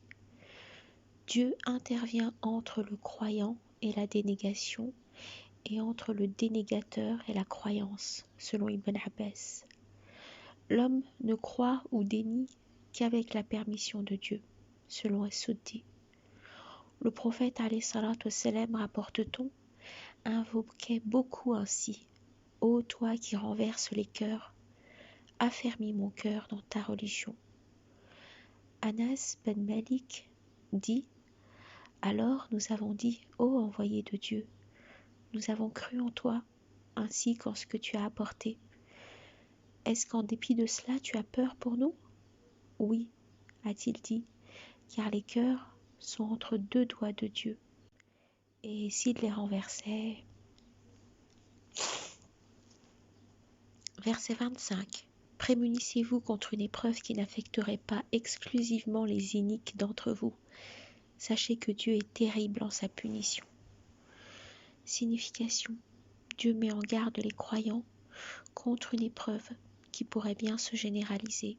S1: Dieu intervient entre le croyant et la dénégation et entre le dénégateur et la croyance, selon Ibn Abbas. L'homme ne croit ou dénie qu'avec la permission de Dieu, selon As-Suddi. Le prophète alayhi salatu wassalam, rapporte-t-on, invoquait beaucoup ainsi: ô toi qui renverses les cœurs, affermis mon cœur dans ta religion. Anas ben Malik dit: alors nous avons dit, ô envoyé de Dieu, nous avons cru en toi, ainsi qu'en ce que tu as apporté. Est-ce qu'en dépit de cela tu as peur pour nous? Oui, a-t-il dit, car les cœurs sont entre deux doigts de Dieu, et s'il les renversait... Verset 25. Prémunissez-vous contre une épreuve qui n'affecterait pas exclusivement les iniques d'entre vous. Sachez que Dieu est terrible en sa punition. Signification. Dieu met en garde les croyants contre une épreuve qui pourrait bien se généraliser.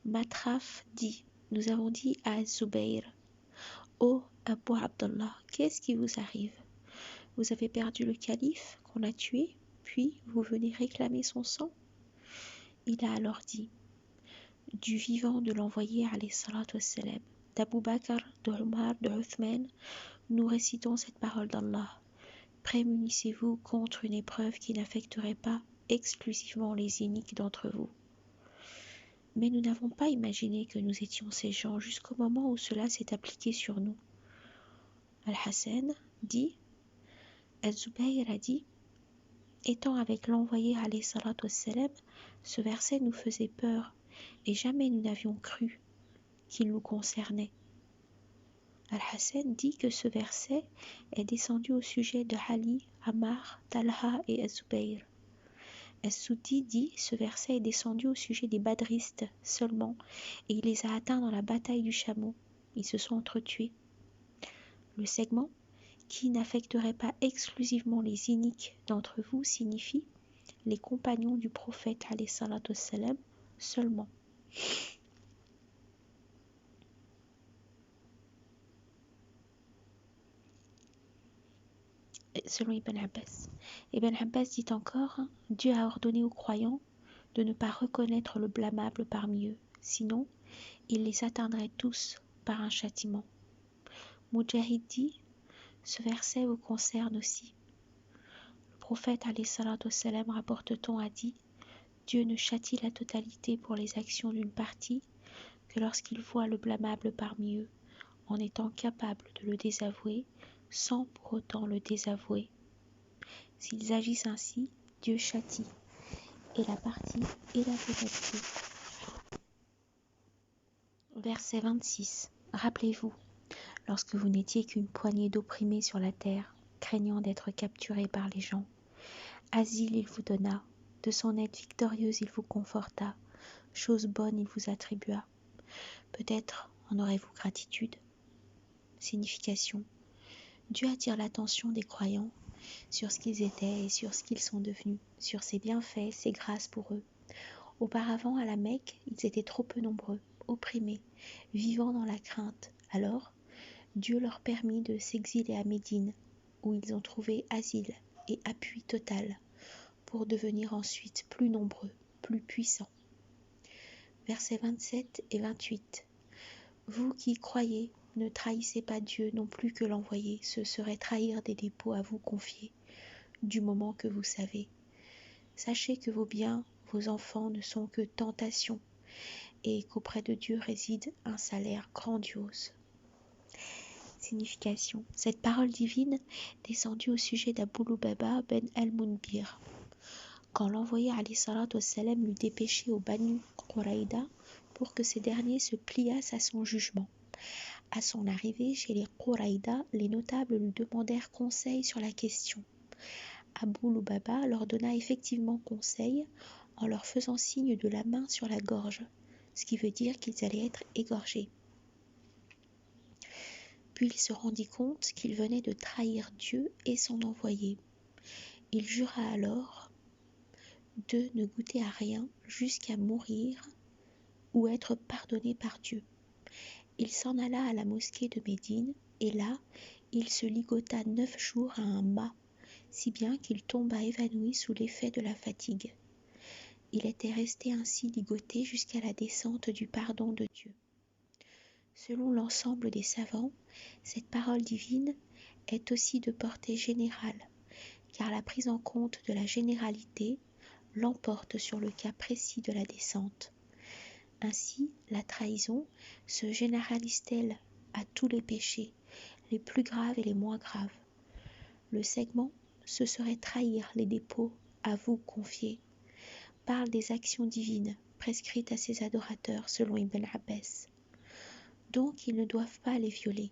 S1: Matraf dit: nous avons dit à Zubayr: ô Abu Abdallah, qu'est-ce qui vous arrive? Vous avez perdu le calife qu'on a tué, puis vous venez réclamer son sang? Il a alors dit: du vivant de l'envoyé alayhi salatu wassalam, d'Abu Bakr, de Omar, de Uthman, nous récitons cette parole d'Allah: prémunissez-vous contre une épreuve qui n'affecterait pas exclusivement les iniques d'entre vous. Mais nous n'avons pas imaginé que nous étions ces gens jusqu'au moment où cela s'est appliqué sur nous. Al-Hassan dit: Az-Zubayr a dit: étant avec l'envoyé alayhi salatu wassalam, ce verset nous faisait peur et jamais nous n'avions cru qu'il nous concernait. Al-Hassan dit que ce verset est descendu au sujet de Ali, Ammar, Talha et Az-Zubayr. As-Suddi dit: ce verset est descendu au sujet des badristes seulement et il les a atteints dans la bataille du chameau. Ils se sont entretués. Le segment qui n'affecterait pas exclusivement les iniques d'entre vous signifie les compagnons du prophète alayhi salatu wassalam seulement. Selon Ibn Abbas. Ibn Abbas dit encore: Dieu a ordonné aux croyants de ne pas reconnaître le blâmable parmi eux, sinon il les atteindrait tous par un châtiment. Mujahid dit: ce verset vous concerne aussi. Le prophète alayhi salatu wassalam, rapporte-t-on, a dit: Dieu ne châtie la totalité pour les actions d'une partie que lorsqu'il voit le blâmable parmi eux, en étant capable de le désavouer sans pour autant le désavouer. S'ils agissent ainsi, Dieu châtie, et la partie et la totalité. Verset 26. Rappelez-vous, lorsque vous n'étiez qu'une poignée d'opprimés sur la terre, craignant d'être capturés par les gens, asile il vous donna, de son aide victorieuse il vous conforta, chose bonne il vous attribua. Peut-être en aurez-vous gratitude. Signification. Dieu attire l'attention des croyants sur ce qu'ils étaient et sur ce qu'ils sont devenus, sur ses bienfaits, ses grâces pour eux. Auparavant, à la Mecque, ils étaient trop peu nombreux, opprimés, vivant dans la crainte. Alors, Dieu leur permit de s'exiler à Médine, où ils ont trouvé asile et appui total, pour devenir ensuite plus nombreux, plus puissants. Versets 27 et 28. Vous qui croyez, ne trahissez pas Dieu non plus que l'envoyé, ce serait trahir des dépôts à vous confier, du moment que vous savez. Sachez que vos biens, vos enfants ne sont que tentations, et qu'auprès de Dieu réside un salaire grandiose. Signification. Cette parole divine descendue au sujet d'Abu Lubaba ben al-Munbir. Quand l'envoyé alayhi salatu wassalam l'eut dépêché au Banu Quraïda pour que ces derniers se pliassent à son jugement. À son arrivée chez les Quraïda, les notables lui demandèrent conseil sur la question. Abu Lubaba leur donna effectivement conseil en leur faisant signe de la main sur la gorge, ce qui veut dire qu'ils allaient être égorgés. Puis il se rendit compte qu'il venait de trahir Dieu et son envoyé. Il jura alors de ne goûter à rien jusqu'à mourir ou être pardonné par Dieu. Il s'en alla à la mosquée de Médine et là, il se ligota 9 jours à un mât, si bien qu'il tomba évanoui sous l'effet de la fatigue. Il était resté ainsi ligoté jusqu'à la descente du pardon de Dieu. Selon l'ensemble des savants, cette parole divine est aussi de portée générale, car la prise en compte de la généralité l'emporte sur le cas précis de la descente. Ainsi, la trahison se généralise-t-elle à tous les péchés, les plus graves et les moins graves. Le segment, ce serait trahir les dépôts à vous confiés, parle des actions divines prescrites à ses adorateurs selon Ibn Abbas. Donc ils ne doivent pas les violer.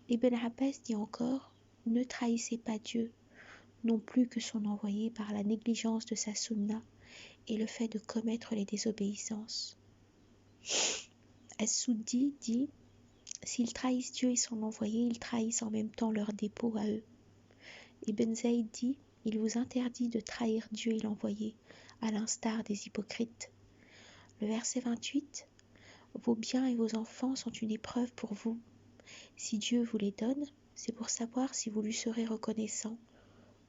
S1: Ibn Abbas dit encore, ne trahissez pas Dieu, non plus que son envoyé par la négligence de sa sunna et le fait de commettre les désobéissances. As-Soudi dit, s'ils trahissent Dieu et son envoyé, ils trahissent en même temps leur dépôt à eux. Ibn Zayd dit, il vous interdit de trahir Dieu et l'envoyé, à l'instar des hypocrites. Le verset 28, vos biens et vos enfants sont une épreuve pour vous. Si Dieu vous les donne, c'est pour savoir si vous lui serez reconnaissant,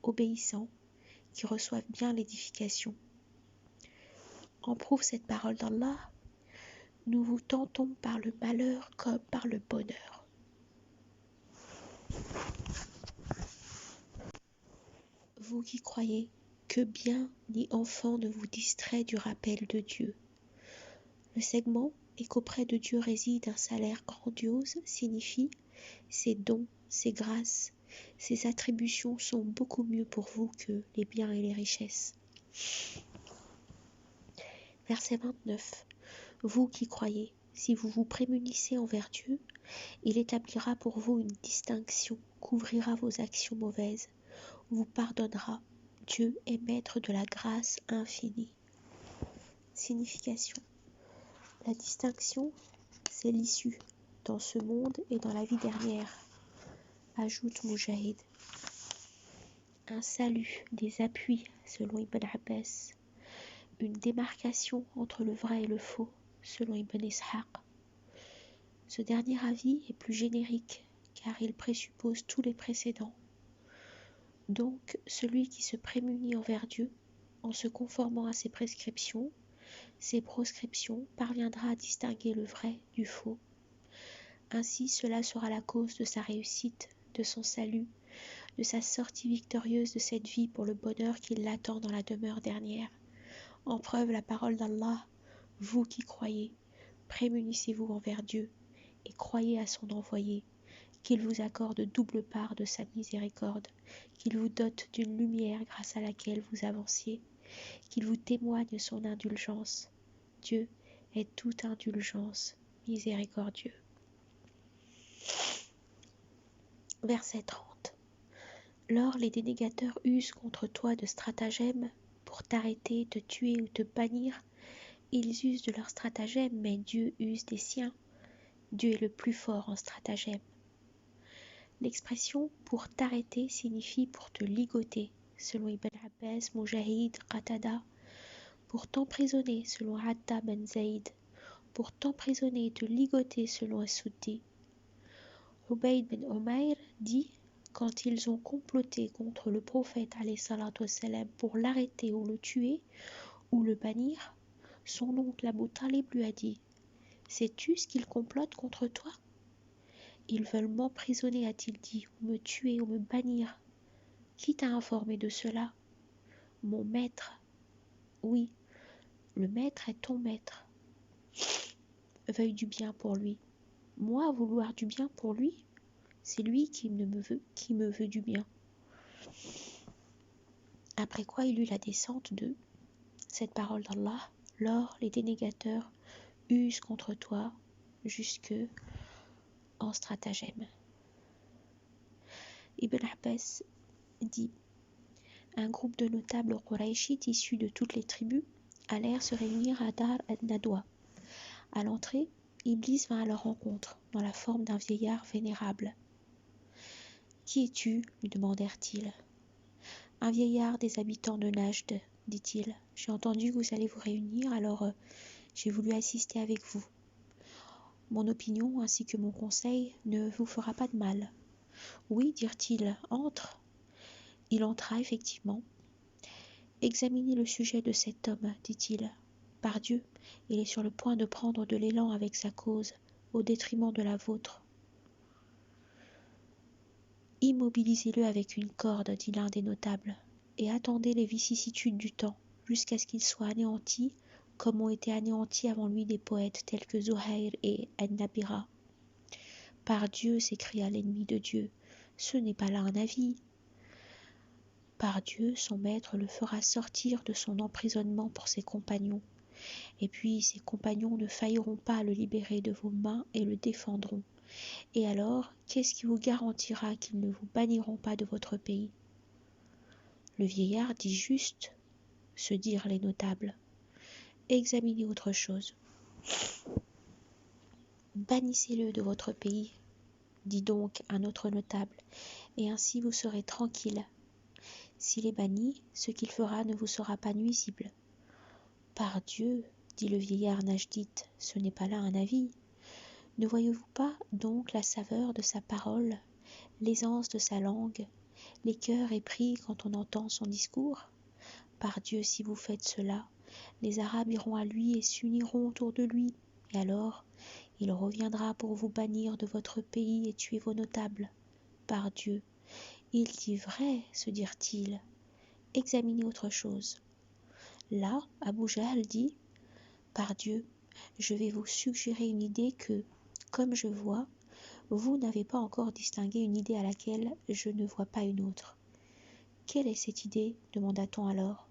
S1: obéissant, qui reçoivent bien l'édification. En prouve cette parole d'Allah, nous vous tentons par le malheur comme par le bonheur. Vous qui croyez, que bien ni enfant ne vous distrait du rappel de Dieu. Le segment et qu'auprès de Dieu réside un salaire grandiose signifie ses dons, ses grâces, ses attributions sont beaucoup mieux pour vous que les biens et les richesses. Verset 29. Vous qui croyez, si vous vous prémunissez envers Dieu, il établira pour vous une distinction, couvrira vos actions mauvaises, vous pardonnera. Dieu est maître de la grâce infinie. Signification. La distinction, c'est l'issue dans ce monde et dans la vie dernière. Ajoute Mujahid. Un salut, des appuis, selon Ibn Abbas. Une démarcation entre le vrai et le faux, selon Ibn Ishaq. Ce dernier avis est plus générique, car il présuppose tous les précédents. Donc, celui qui se prémunit envers Dieu, en se conformant à ses prescriptions, ses proscriptions, parviendra à distinguer le vrai du faux. Ainsi, cela sera la cause de sa réussite, de son salut, de sa sortie victorieuse de cette vie pour le bonheur qui l'attend dans la demeure dernière. En preuve la parole d'Allah, vous qui croyez, prémunissez-vous envers Dieu et croyez à son envoyé, qu'il vous accorde double part de sa miséricorde, qu'il vous dote d'une lumière grâce à laquelle vous avanciez, qu'il vous témoigne son indulgence. Dieu est toute indulgence, miséricordieux. Verset 30. Lors les dénégateurs usent contre toi de stratagèmes pour t'arrêter, te tuer ou te bannir. Ils usent de leurs stratagèmes, mais Dieu use des siens. Dieu est le plus fort en stratagèmes. L'expression pour t'arrêter signifie pour te ligoter, selon Ibn Abbas, Mujahid, Qatada, pour t'emprisonner, selon Atta ben Zayd, pour t'emprisonner et te ligoter, selon As-Suddi. Ubayd ben Umayr dit, quand ils ont comploté contre le prophète wassalam, pour l'arrêter ou le tuer ou le bannir, son oncle Abu Talib lui a dit, sais-tu ce qu'ils complotent contre toi? Ils veulent m'emprisonner, a-t-il dit, ou me tuer ou me bannir. Qui t'a informé de cela? Mon maître. Oui, le maître est ton maître. Veuille du bien pour lui. Moi, vouloir du bien pour lui, c'est lui qui me veut du bien. Après quoi il eut la descente de cette parole d'Allah, lors les dénégateurs usent contre toi jusque en stratagème. Ibn Abbas dit, un groupe de notables Qurayshites issus de toutes les tribus allèrent se réunir à Dar al-Nadwa. À l'entrée, Iblis vint à leur rencontre, dans la forme d'un vieillard vénérable. « Qui es-tu » lui demandèrent-ils. « Un vieillard des habitants de Najd, dit-il. J'ai entendu que vous allez vous réunir, alors j'ai voulu assister avec vous. Mon opinion ainsi que mon conseil ne vous fera pas de mal. » « Oui, dirent-ils, entre. » Il entra effectivement. Examinez le sujet de cet homme, dit-il. Par Dieu, il est sur le point de prendre de l'élan avec sa cause, au détriment de la vôtre. Immobilisez-le avec une corde, dit l'un des notables, et attendez les vicissitudes du temps, jusqu'à ce qu'il soit anéanti, comme ont été anéantis avant lui des poètes tels que Zuhair et An-Nabira. Par Dieu, s'écria l'ennemi de Dieu, ce n'est pas là un avis. Par Dieu, son maître le fera sortir de son emprisonnement pour ses compagnons. Et puis ses compagnons ne failleront pas à le libérer de vos mains et le défendront. Et alors, qu'est-ce qui vous garantira qu'ils ne vous banniront pas de votre pays? Le vieillard dit juste, se dirent les notables. Examinez autre chose. Bannissez-le de votre pays, dit donc un autre notable, et ainsi vous serez tranquille. S'il est banni, ce qu'il fera ne vous sera pas nuisible. Par Dieu, dit le vieillard Najdid, ce n'est pas là un avis. Ne voyez-vous pas donc la saveur de sa parole, l'aisance de sa langue, les cœurs épris quand on entend son discours? Par Dieu, si vous faites cela, les Arabes iront à lui et s'uniront autour de lui, et alors il reviendra pour vous bannir de votre pays et tuer vos notables. Par Dieu, il dit vrai, se dirent-ils. Examinez autre chose. Là, Abu Jahl dit, par Dieu, je vais vous suggérer une idée que, comme je vois, vous n'avez pas encore distingué une idée à laquelle je ne vois pas une autre. Quelle est cette idée? Demanda-t-on alors.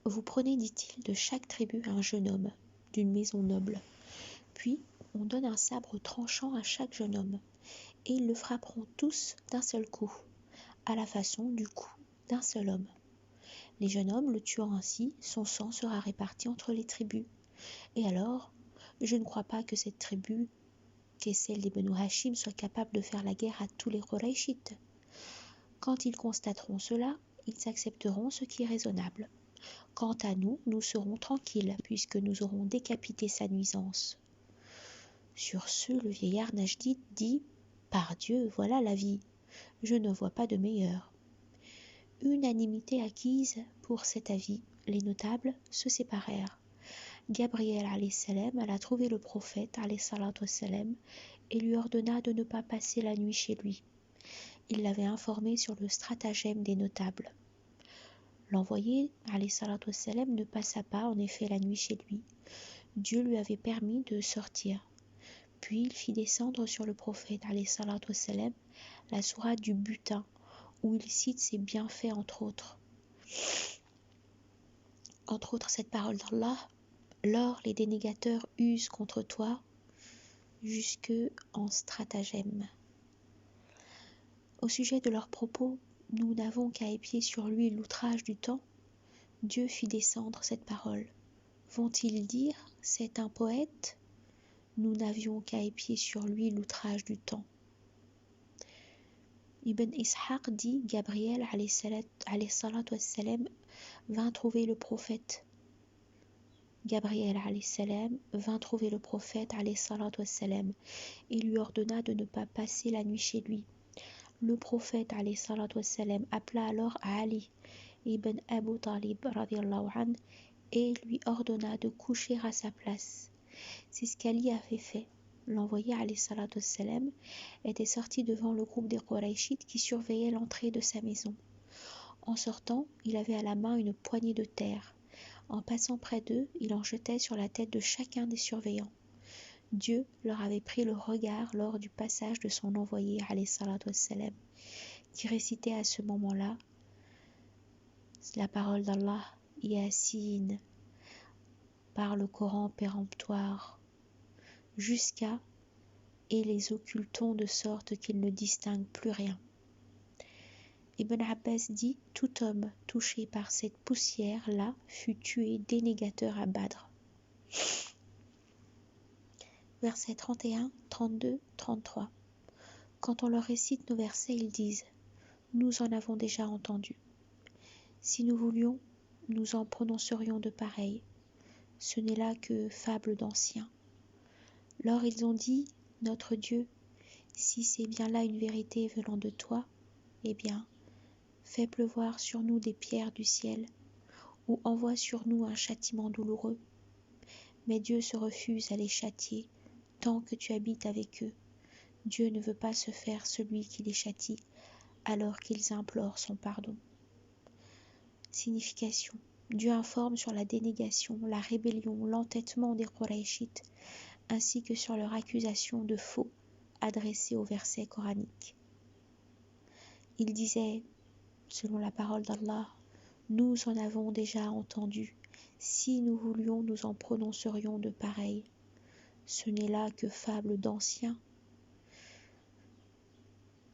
S1: Vous prenez, dit-il, de chaque tribu un jeune homme, d'une maison noble. Puis, on donne un sabre tranchant à chaque jeune homme, et ils le frapperont tous d'un seul coup, à la façon du coup d'un seul homme. Les jeunes hommes le tuant ainsi, son sang sera réparti entre les tribus. Et alors, je ne crois pas que cette tribu, qu'est celle des Banu Hashim, soit capable de faire la guerre à tous les Qurayshites. Quand ils constateront cela, ils accepteront ce qui est raisonnable. Quant à nous, nous serons tranquilles, puisque nous aurons décapité sa nuisance. Sur ce, le vieillard Najdid dit « Par Dieu, voilà l'avis. Je ne vois pas de meilleur. » Unanimité acquise pour cet avis, les notables se séparèrent. Gabriel salam alla trouver le prophète salam et lui ordonna de ne pas passer la nuit chez lui. Il l'avait informé sur le stratagème des notables. L'envoyé salam ne passa pas en effet la nuit chez lui. Dieu lui avait permis de sortir. Puis il fit descendre sur le prophète salam la sourate du butin, où il cite ses bienfaits entre autres. Entre autres cette parole d'Allah, lors les dénégateurs usent contre toi jusque en stratagème. Au sujet de leurs propos, nous n'avons qu'à épier sur lui l'outrage du temps. Dieu fit descendre cette parole. Vont-ils dire, c'est un poète? Nous n'avions qu'à épier sur lui l'outrage du temps. Ibn Ishaq dit, Gabriel salam vint trouver le prophète. Gabriel salam vint trouver le prophète salam et lui ordonna de ne pas passer la nuit chez lui. Le prophète salam appela alors à Ali ibn Abu Talib an, et lui ordonna de coucher à sa place. C'est ce qu'Ali avait fait. L'envoyé salam était sorti devant le groupe des Qurayshites qui surveillaient l'entrée de sa maison. En sortant, il avait à la main une poignée de terre. En passant près d'eux, il en jetait sur la tête de chacun des surveillants. Dieu leur avait pris le regard lors du passage de son envoyé salam, qui récitait à ce moment-là la parole d'Allah, Yassine, par le Coran péremptoire, jusqu'à et les occultons de sorte qu'ils ne distinguent plus rien. Ibn Abbas dit, tout homme touché par cette poussière-là fut tué dénégateur à Badr. Versets 31, 32, 33. Quand on leur récite nos versets, ils disent, nous en avons déjà entendu. Si nous voulions, nous en prononcerions de pareils. Ce n'est là que fable d'anciens. Lors ils ont dit, notre Dieu, si c'est bien là une vérité venant de toi, eh bien, fais pleuvoir sur nous des pierres du ciel, ou envoie sur nous un châtiment douloureux. Mais Dieu se refuse à les châtier tant que tu habites avec eux. Dieu ne veut pas se faire celui qui les châtie alors qu'ils implorent son pardon. Signification. Dieu informe sur la dénégation, la rébellion, l'entêtement des Qurayshites, ainsi que sur leur accusation de faux adressée au verset coranique. Il disait, selon la parole d'Allah, « Nous en avons déjà entendu, si nous voulions nous en prononcerions de pareils. Ce n'est là que fable d'anciens. »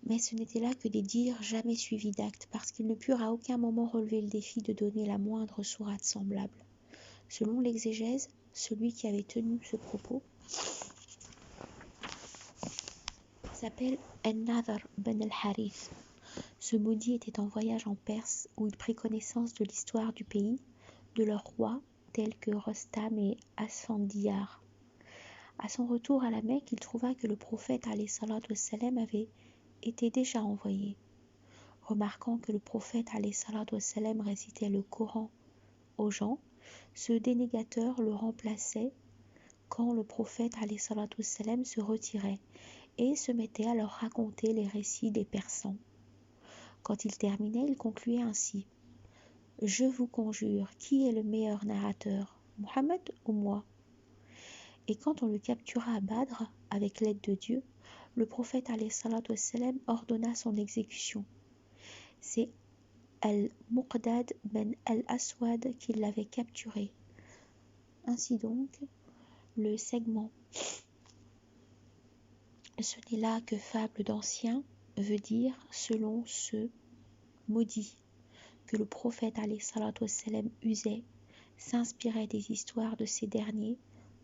S1: Mais ce n'était là que des dires jamais suivis d'actes, parce qu'ils ne purent à aucun moment relever le défi de donner la moindre sourate semblable. Selon l'exégèse, celui qui avait tenu ce propos s'appelle An-Nadhr ben al-Harith. Ce maudit était en voyage en Perse où il prit connaissance de l'histoire du pays, de leurs rois tels que Rostam et Asfandiyar. À son retour à la Mecque, il trouva que le prophète alayhi salatu wassalam avait été déjà envoyé. Remarquant que le prophète alayhi salatu wassalam récitait le Coran aux gens, ce dénégateur le remplaçait quand le prophète alayhi salatu wassalam se retirait et se mettait à leur raconter les récits des Persans. Quand il terminait, il concluait ainsi: « Je vous conjure, qui est le meilleur narrateur, Mohammed ou moi ?» Et quand on le captura à Badr, avec l'aide de Dieu, le prophète alayhi salatu wassalam ordonna son exécution. C'est Al-Muqdad ben Al-Aswad qui l'avait capturé. Ainsi donc, le segment « Ce n'est là que fable d'anciens » veut dire selon ce maudit que le prophète alayhi salatu wassalam usait, s'inspirait des histoires de ces derniers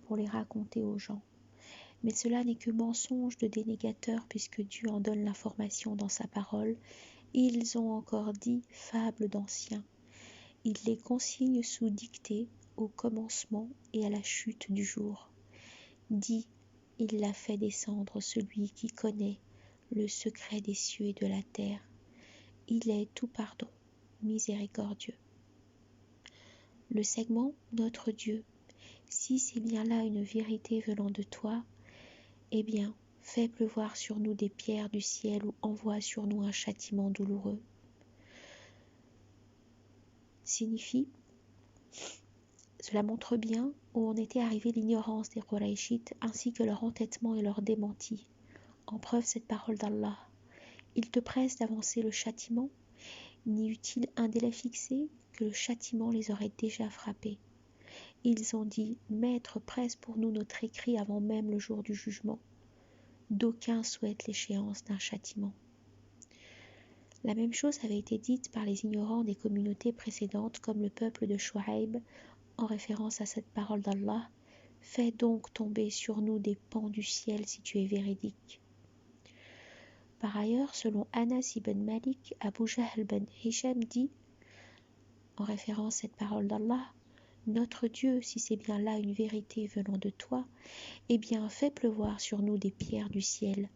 S1: pour les raconter aux gens. Mais cela n'est que mensonge de dénégateur puisque Dieu en donne l'information dans sa parole. Ils ont encore dit fable d'anciens. Il les consigne sous dictée au commencement et à la chute du jour. Dit, il l'a fait descendre celui qui connaît le secret des cieux et de la terre. Il est tout pardon, miséricordieux. Le segment Notre Dieu. Si c'est bien là une vérité venant de toi, eh bien, fais pleuvoir sur nous des pierres du ciel ou envoie sur nous un châtiment douloureux. Signifie, cela montre bien où en était arrivée l'ignorance des Qurayshites ainsi que leur entêtement et leur démenti. En preuve cette parole d'Allah. Il te presse d'avancer le châtiment, n'y eût-il un délai fixé que le châtiment les aurait déjà frappés. Ils ont dit, Maître, presse pour nous notre écrit avant même le jour du jugement. D'aucuns souhaitent l'échéance d'un châtiment. La même chose avait été dite par les ignorants des communautés précédentes comme le peuple de Shuaïb en référence à cette parole d'Allah. Fais donc tomber sur nous des pans du ciel si tu es véridique. Par ailleurs, selon Anas ibn Malik, Abu Jahl ben Hisham dit, en référence à cette parole d'Allah, Notre Dieu, si c'est bien là une vérité venant de toi, eh bien fais pleuvoir sur nous des pierres du ciel,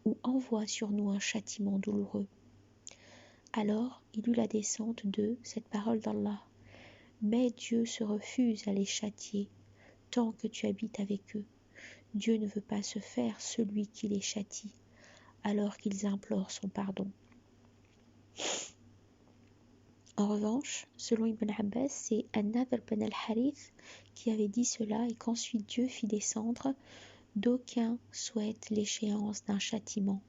S1: ou envoie sur nous un châtiment douloureux. Alors il eut la descente de cette parole d'Allah. Mais Dieu se refuse à les châtier tant que tu habites avec eux. Dieu ne veut pas se faire celui qui les châtie alors qu'ils implorent son pardon. En revanche, selon Ibn Abbas, c'est An-Nadhr ben al-Harith qui avait dit cela et qu'ensuite Dieu fit descendre. D'aucuns souhaitent l'échéance d'un châtiment.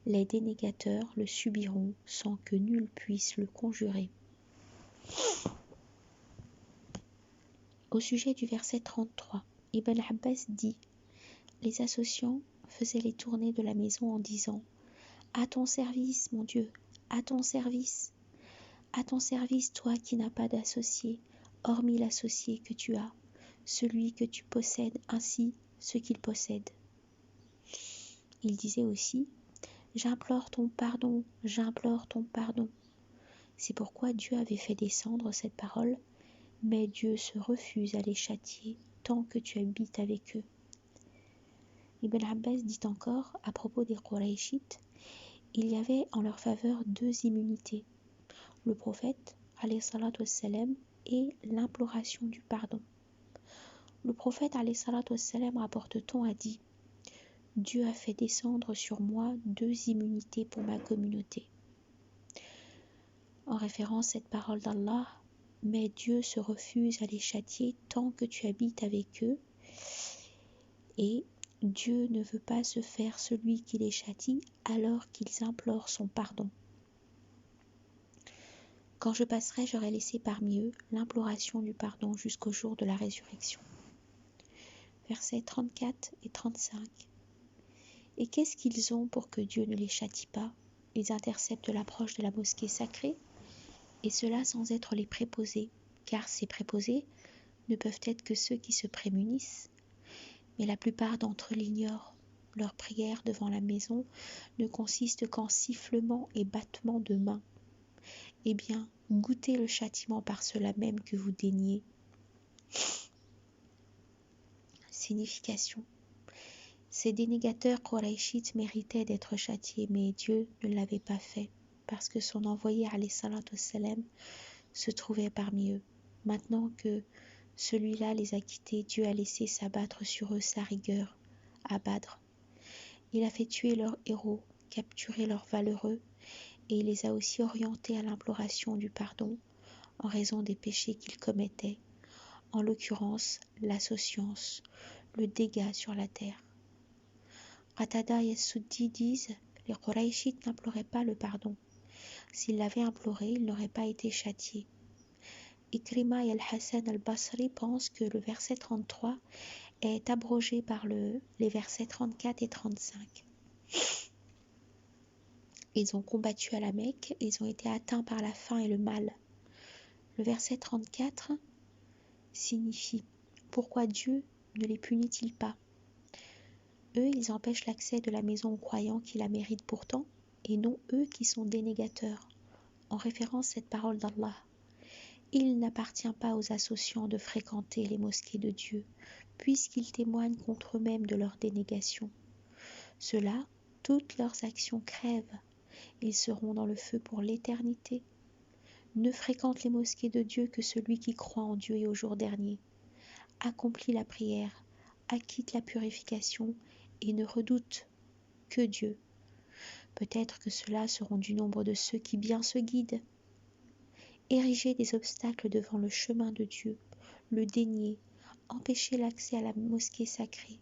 S1: Les dénégateurs le subiront sans que nul puisse le conjurer. Au sujet du verset 33, Ibn Abbas dit « Les associants faisaient les tournées de la maison en disant « À ton service, mon Dieu, à ton service, toi qui n'as pas d'associé, hormis l'associé que tu as, celui que tu possèdes ainsi ce qu'il possède. » Il disait aussi « J'implore ton pardon, j'implore ton pardon. » C'est pourquoi Dieu avait fait descendre cette parole, mais Dieu se refuse à les châtier tant que tu habites avec eux. Ibn Abbas dit encore à propos des Qurayshites, il y avait en leur faveur deux immunités. le prophète, alayhi salatu wassalam, et l'imploration du pardon. Le prophète, alayhi salatu wassalam, rapporte-t-on, a dit: Dieu a fait descendre sur moi 2 immunités pour ma communauté. En référence à cette parole d'Allah, mais Dieu se refuse à les châtier tant que tu habites avec eux, et Dieu ne veut pas se faire celui qui les châtie alors qu'ils implorent son pardon. Quand je passerai, j'aurai laissé parmi eux l'imploration du pardon jusqu'au jour de la résurrection. Versets 34 et 35. Et qu'est-ce qu'ils ont pour que Dieu ne les châtie pas? Ils interceptent l'approche de la mosquée sacrée, et cela sans être les préposés, car ces préposés ne peuvent être que ceux qui se prémunissent. Mais la plupart d'entre eux l'ignorent. Leur prière devant la maison ne consiste qu'en sifflements et battements de mains. Eh bien, goûtez le châtiment par cela même que vous déniez. Signification. Ces dénégateurs Qurayshites méritaient d'être châtiés, mais Dieu ne l'avait pas fait, parce que son envoyé alayhi salatu wassalam se trouvait parmi eux. Maintenant que celui-là les a quittés, Dieu a laissé s'abattre sur eux sa rigueur, à Badr. Il a fait tuer leurs héros, capturer leurs valeureux, et il les a aussi orientés à l'imploration du pardon en raison des péchés qu'ils commettaient, en l'occurrence l'insouciance, le dégât sur la terre. Qatada et Soudi disent: les Qurayshites n'imploraient pas le pardon. S'ils l'avaient imploré, ils n'auraient pas été châtiés. Ikrima et Al-Hassan al-Basri pensent que le verset 33 est abrogé par les versets 34 et 35. Ils ont combattu à la Mecque, ils ont été atteints par la faim et le mal. Le verset 34 signifie: pourquoi Dieu ne les punit-il pas? Eux, ils empêchent l'accès de la maison aux croyants qui la méritent pourtant, et non eux qui sont dénégateurs. En référence à cette parole d'Allah, il n'appartient pas aux associants de fréquenter les mosquées de Dieu, puisqu'ils témoignent contre eux-mêmes de leur dénégation. Ceux-là, toutes leurs actions crèvent, ils seront dans le feu pour l'éternité. Ne fréquente les mosquées de Dieu que celui qui croit en Dieu et au jour dernier. Accomplit la prière, acquitte la purification et ne redoute que Dieu. Peut-être que ceux-là seront du nombre de ceux qui bien se guident. Ériger des obstacles devant le chemin de Dieu, le dénier, empêcher l'accès à la mosquée sacrée,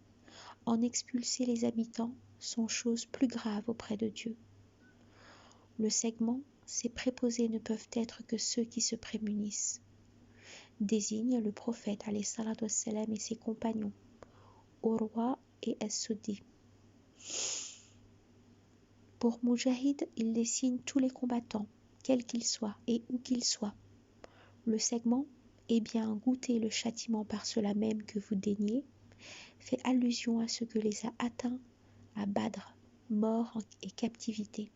S1: en expulser les habitants sont choses plus graves auprès de Dieu. Le segment, ces préposés ne peuvent être que ceux qui se prémunissent. Désigne le prophète alayhi salatu wassalam et ses compagnons, Urwa et As-Suddi. Pour Mujahid, il désigne tous les combattants, quels qu'ils soient et où qu'ils soient. Le segment, eh bien, goûter le châtiment par cela même que vous daignez, fait allusion à ce que les a atteints à Badr, mort et captivité.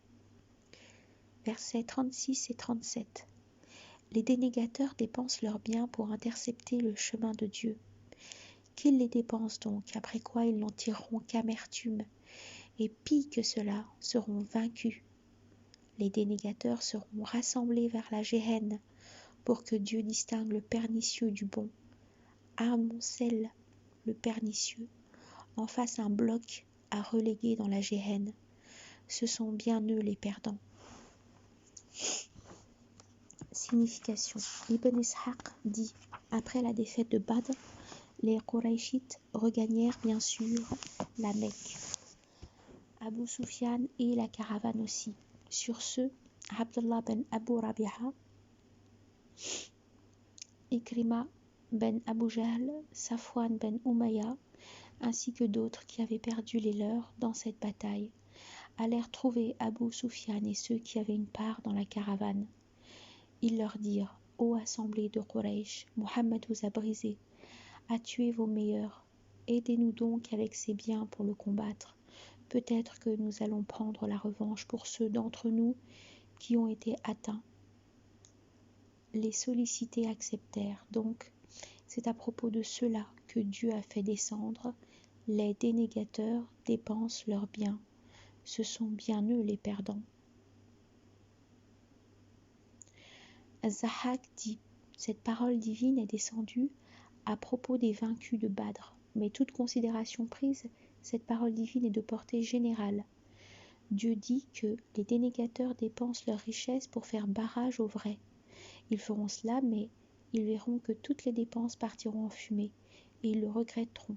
S1: Versets 36 et 37. Les dénégateurs dépensent leurs biens pour intercepter le chemin de Dieu. Qu'ils les dépensent donc, après quoi ils n'en tireront qu'amertume, et pis que cela, seront vaincus. Les dénégateurs seront rassemblés vers la Géhenne, pour que Dieu distingue le pernicieux du bon. Amoncelle le pernicieux, en fasse un bloc à reléguer dans la Géhenne. Ce sont bien eux les perdants. Signification. Ibn Ishaq dit: après la défaite de Badr, les Qurayshites regagnèrent bien sûr la Mecque. Abu Sufyan et la caravane aussi. Sur ce, Abdullah ben Abu Rabi'a, Ikrima ben Abu Jahl, Safwan ben Umayya, ainsi que d'autres qui avaient perdu les leurs dans cette bataille, allèrent trouver Abu Sufyan et ceux qui avaient une part dans la caravane. Ils leur dirent: ô assemblée de Quraysh, Mohammed vous a brisé, a tué vos meilleurs, aidez-nous donc avec ces biens pour le combattre. Peut-être que nous allons prendre la revanche pour ceux d'entre nous qui ont été atteints. Les sollicités acceptèrent. Donc, c'est à propos de cela que Dieu a fait descendre: les dénégateurs dépensent leurs biens. Ce sont bien eux les perdants. Az-Zahhak dit « Cette parole divine est descendue à propos des vaincus de Badr, mais toute considération prise, cette parole divine est de portée générale. Dieu dit que les dénégateurs dépensent leurs richesses pour faire barrage aux vrais. Ils feront cela, mais ils verront que toutes les dépenses partiront en fumée, et ils le regretteront.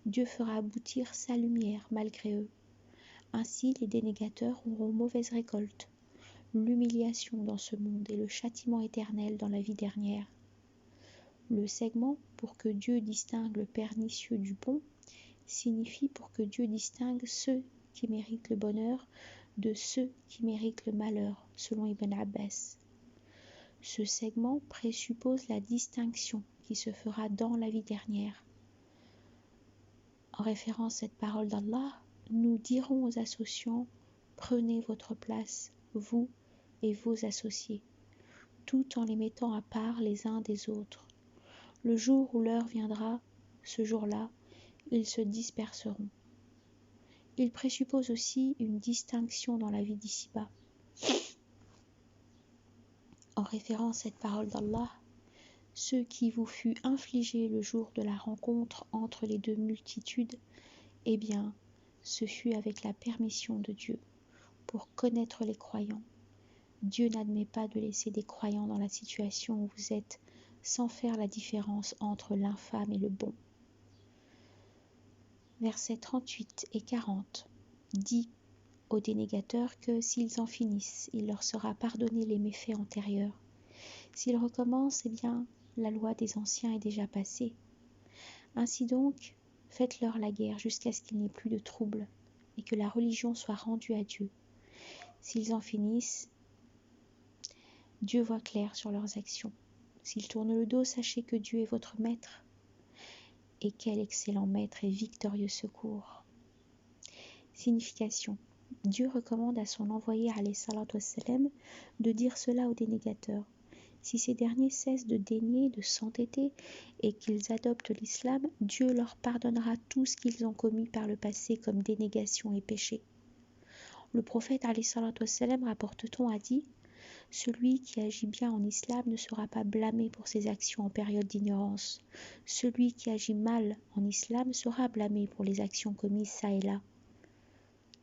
S1: Dieu fera aboutir sa lumière malgré eux. Ainsi, les dénégateurs auront mauvaise récolte, l'humiliation dans ce monde et le châtiment éternel dans la vie dernière. Le segment « pour que Dieu distingue le pernicieux du bon » signifie pour que Dieu distingue ceux qui méritent le bonheur de ceux qui méritent le malheur, selon Ibn Abbas. Ce segment présuppose la distinction qui se fera dans la vie dernière. En référence à cette parole d'Allah, nous dirons aux associants « Prenez votre place, vous et vos associés, tout en les mettant à part les uns des autres. Le jour où l'heure viendra, ce jour-là, ils se disperseront. » Il présuppose aussi une distinction dans la vie d'ici-bas. En référence à cette parole d'Allah, ce qui vous fut infligé le jour de la rencontre entre les deux multitudes, eh bien, ce fut avec la permission de Dieu, pour connaître les croyants. Dieu n'admet pas de laisser des croyants dans la situation où vous êtes, sans faire la différence entre l'infâme et le bon. Versets 38 et 40 dit aux dénégateurs que s'ils en finissent, il leur sera pardonné les méfaits antérieurs. S'ils recommencent, eh bien, la loi des anciens est déjà passée. Ainsi donc, faites-leur la guerre jusqu'à ce qu'il n'y ait plus de trouble et que la religion soit rendue à Dieu. S'ils en finissent, Dieu voit clair sur leurs actions. S'ils tournent le dos, sachez que Dieu est votre maître. Et quel excellent maître et victorieux secours. Signification. Dieu recommande à son envoyé alayhi salatu wassalam de dire cela aux dénégateurs. Si ces derniers cessent de daigner, de s'entêter et qu'ils adoptent l'islam, Dieu leur pardonnera tout ce qu'ils ont commis par le passé comme dénégation et péché. Le prophète alayhi salatu wassalam, rapporte-t-on, a dit « Celui qui agit bien en islam ne sera pas blâmé pour ses actions en période d'ignorance. Celui qui agit mal en islam sera blâmé pour les actions commises ça et là. »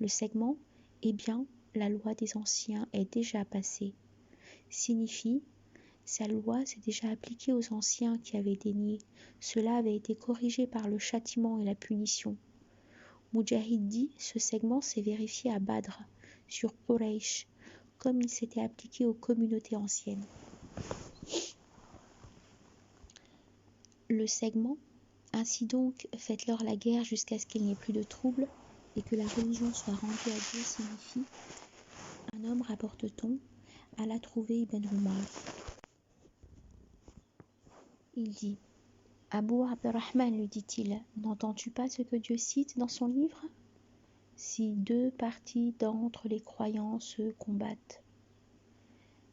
S1: Le segment « Eh bien, la loi des anciens est déjà passée » signifie « Sa loi s'est déjà appliquée aux anciens qui avaient dénié. Cela avait été corrigé par le châtiment et la punition. » Mujahid dit « Ce segment s'est vérifié à Badr, sur Quraysh, comme il s'était appliqué aux communautés anciennes. » Le segment « Ainsi donc, faites-leur la guerre jusqu'à ce qu'il n'y ait plus de trouble et que la religion soit rendue à Dieu » signifie un homme, rapporte-t-on, alla trouver Ibn Umar. Il dit « Abu Abdurrahman, lui dit-il, n'entends-tu pas ce que Dieu cite dans son livre ? Si deux parties d'entre les croyants se combattent.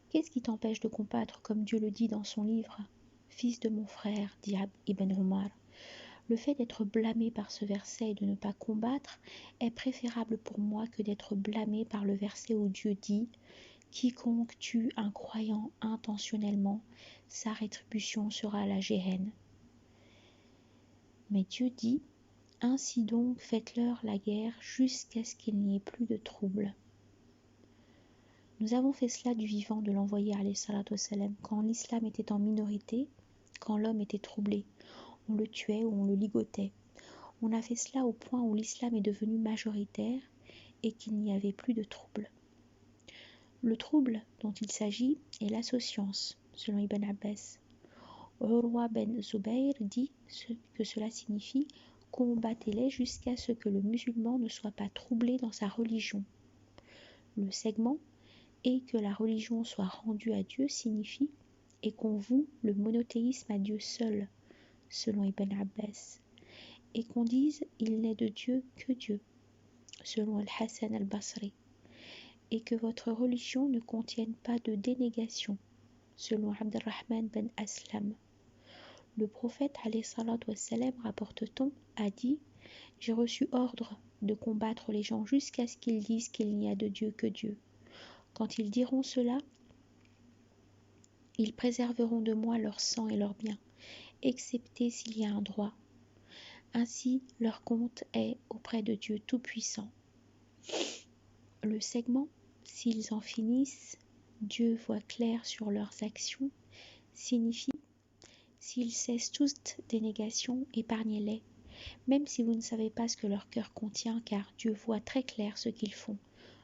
S1: Qu'est-ce qui t'empêche de combattre comme Dieu le dit dans son livre ? Fils de mon frère, dit Ibn Umar, le fait d'être blâmé par ce verset et de ne pas combattre est préférable pour moi que d'être blâmé par le verset où Dieu dit « Quiconque tue un croyant intentionnellement, sa rétribution sera la géhenne. » Mais Dieu dit « Ainsi donc faites-leur la guerre jusqu'à ce qu'il n'y ait plus de trouble. » Nous avons fait cela du vivant de l'envoyé alayhi salatu wassalam, quand l'islam était en minorité, quand l'homme était troublé. On le tuait ou on le ligotait. On a fait cela au point où l'islam est devenu majoritaire et qu'il n'y avait plus de trouble. Le trouble dont il s'agit est l'associance, selon Ibn Abbas. Urwa ben Zubayr dit que cela signifie « combattez-les jusqu'à ce que le musulman ne soit pas troublé dans sa religion ». Le segment « et que la religion soit rendue à Dieu » signifie « et qu'on voue le monothéisme à Dieu seul », selon Ibn Abbas, et qu'on dise « il n'est de Dieu que Dieu », selon Al-Hassan al-Basri, et que votre religion ne contienne pas de dénégation, selon Abdurrahman ben Aslam. Le prophète alayhi salatu wassalam, rapporte-t-on, a dit « J'ai reçu ordre de combattre les gens jusqu'à ce qu'ils disent qu'il n'y a de Dieu que Dieu. Quand ils diront cela, Ils préserveront de moi leur sang et leurs biens, excepté s'il y a un droit. Ainsi, leur compte est auprès de Dieu Tout-Puissant. Le segment, s'ils en finissent, Dieu voit clair sur leurs actions, signifie s'ils cessent toute dénégation, épargnez-les, même si vous ne savez pas ce que leur cœur contient, car Dieu voit très clair ce qu'ils font.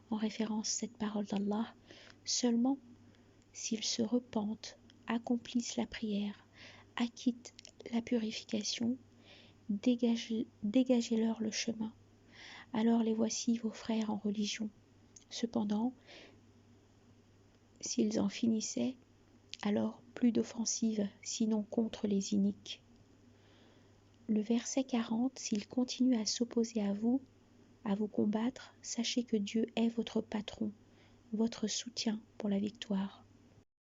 S1: En référence à cette parole d'Allah, seulement s'ils se repentent, accomplissent la prière, acquittent la purification, dégagez-leur le chemin. Alors les voici vos frères en religion. Cependant, s'ils en finissaient, alors plus d'offensive, sinon contre les iniques. Le verset 40, s'ils continuent à s'opposer à vous combattre, sachez que Dieu est votre patron, votre soutien pour la victoire.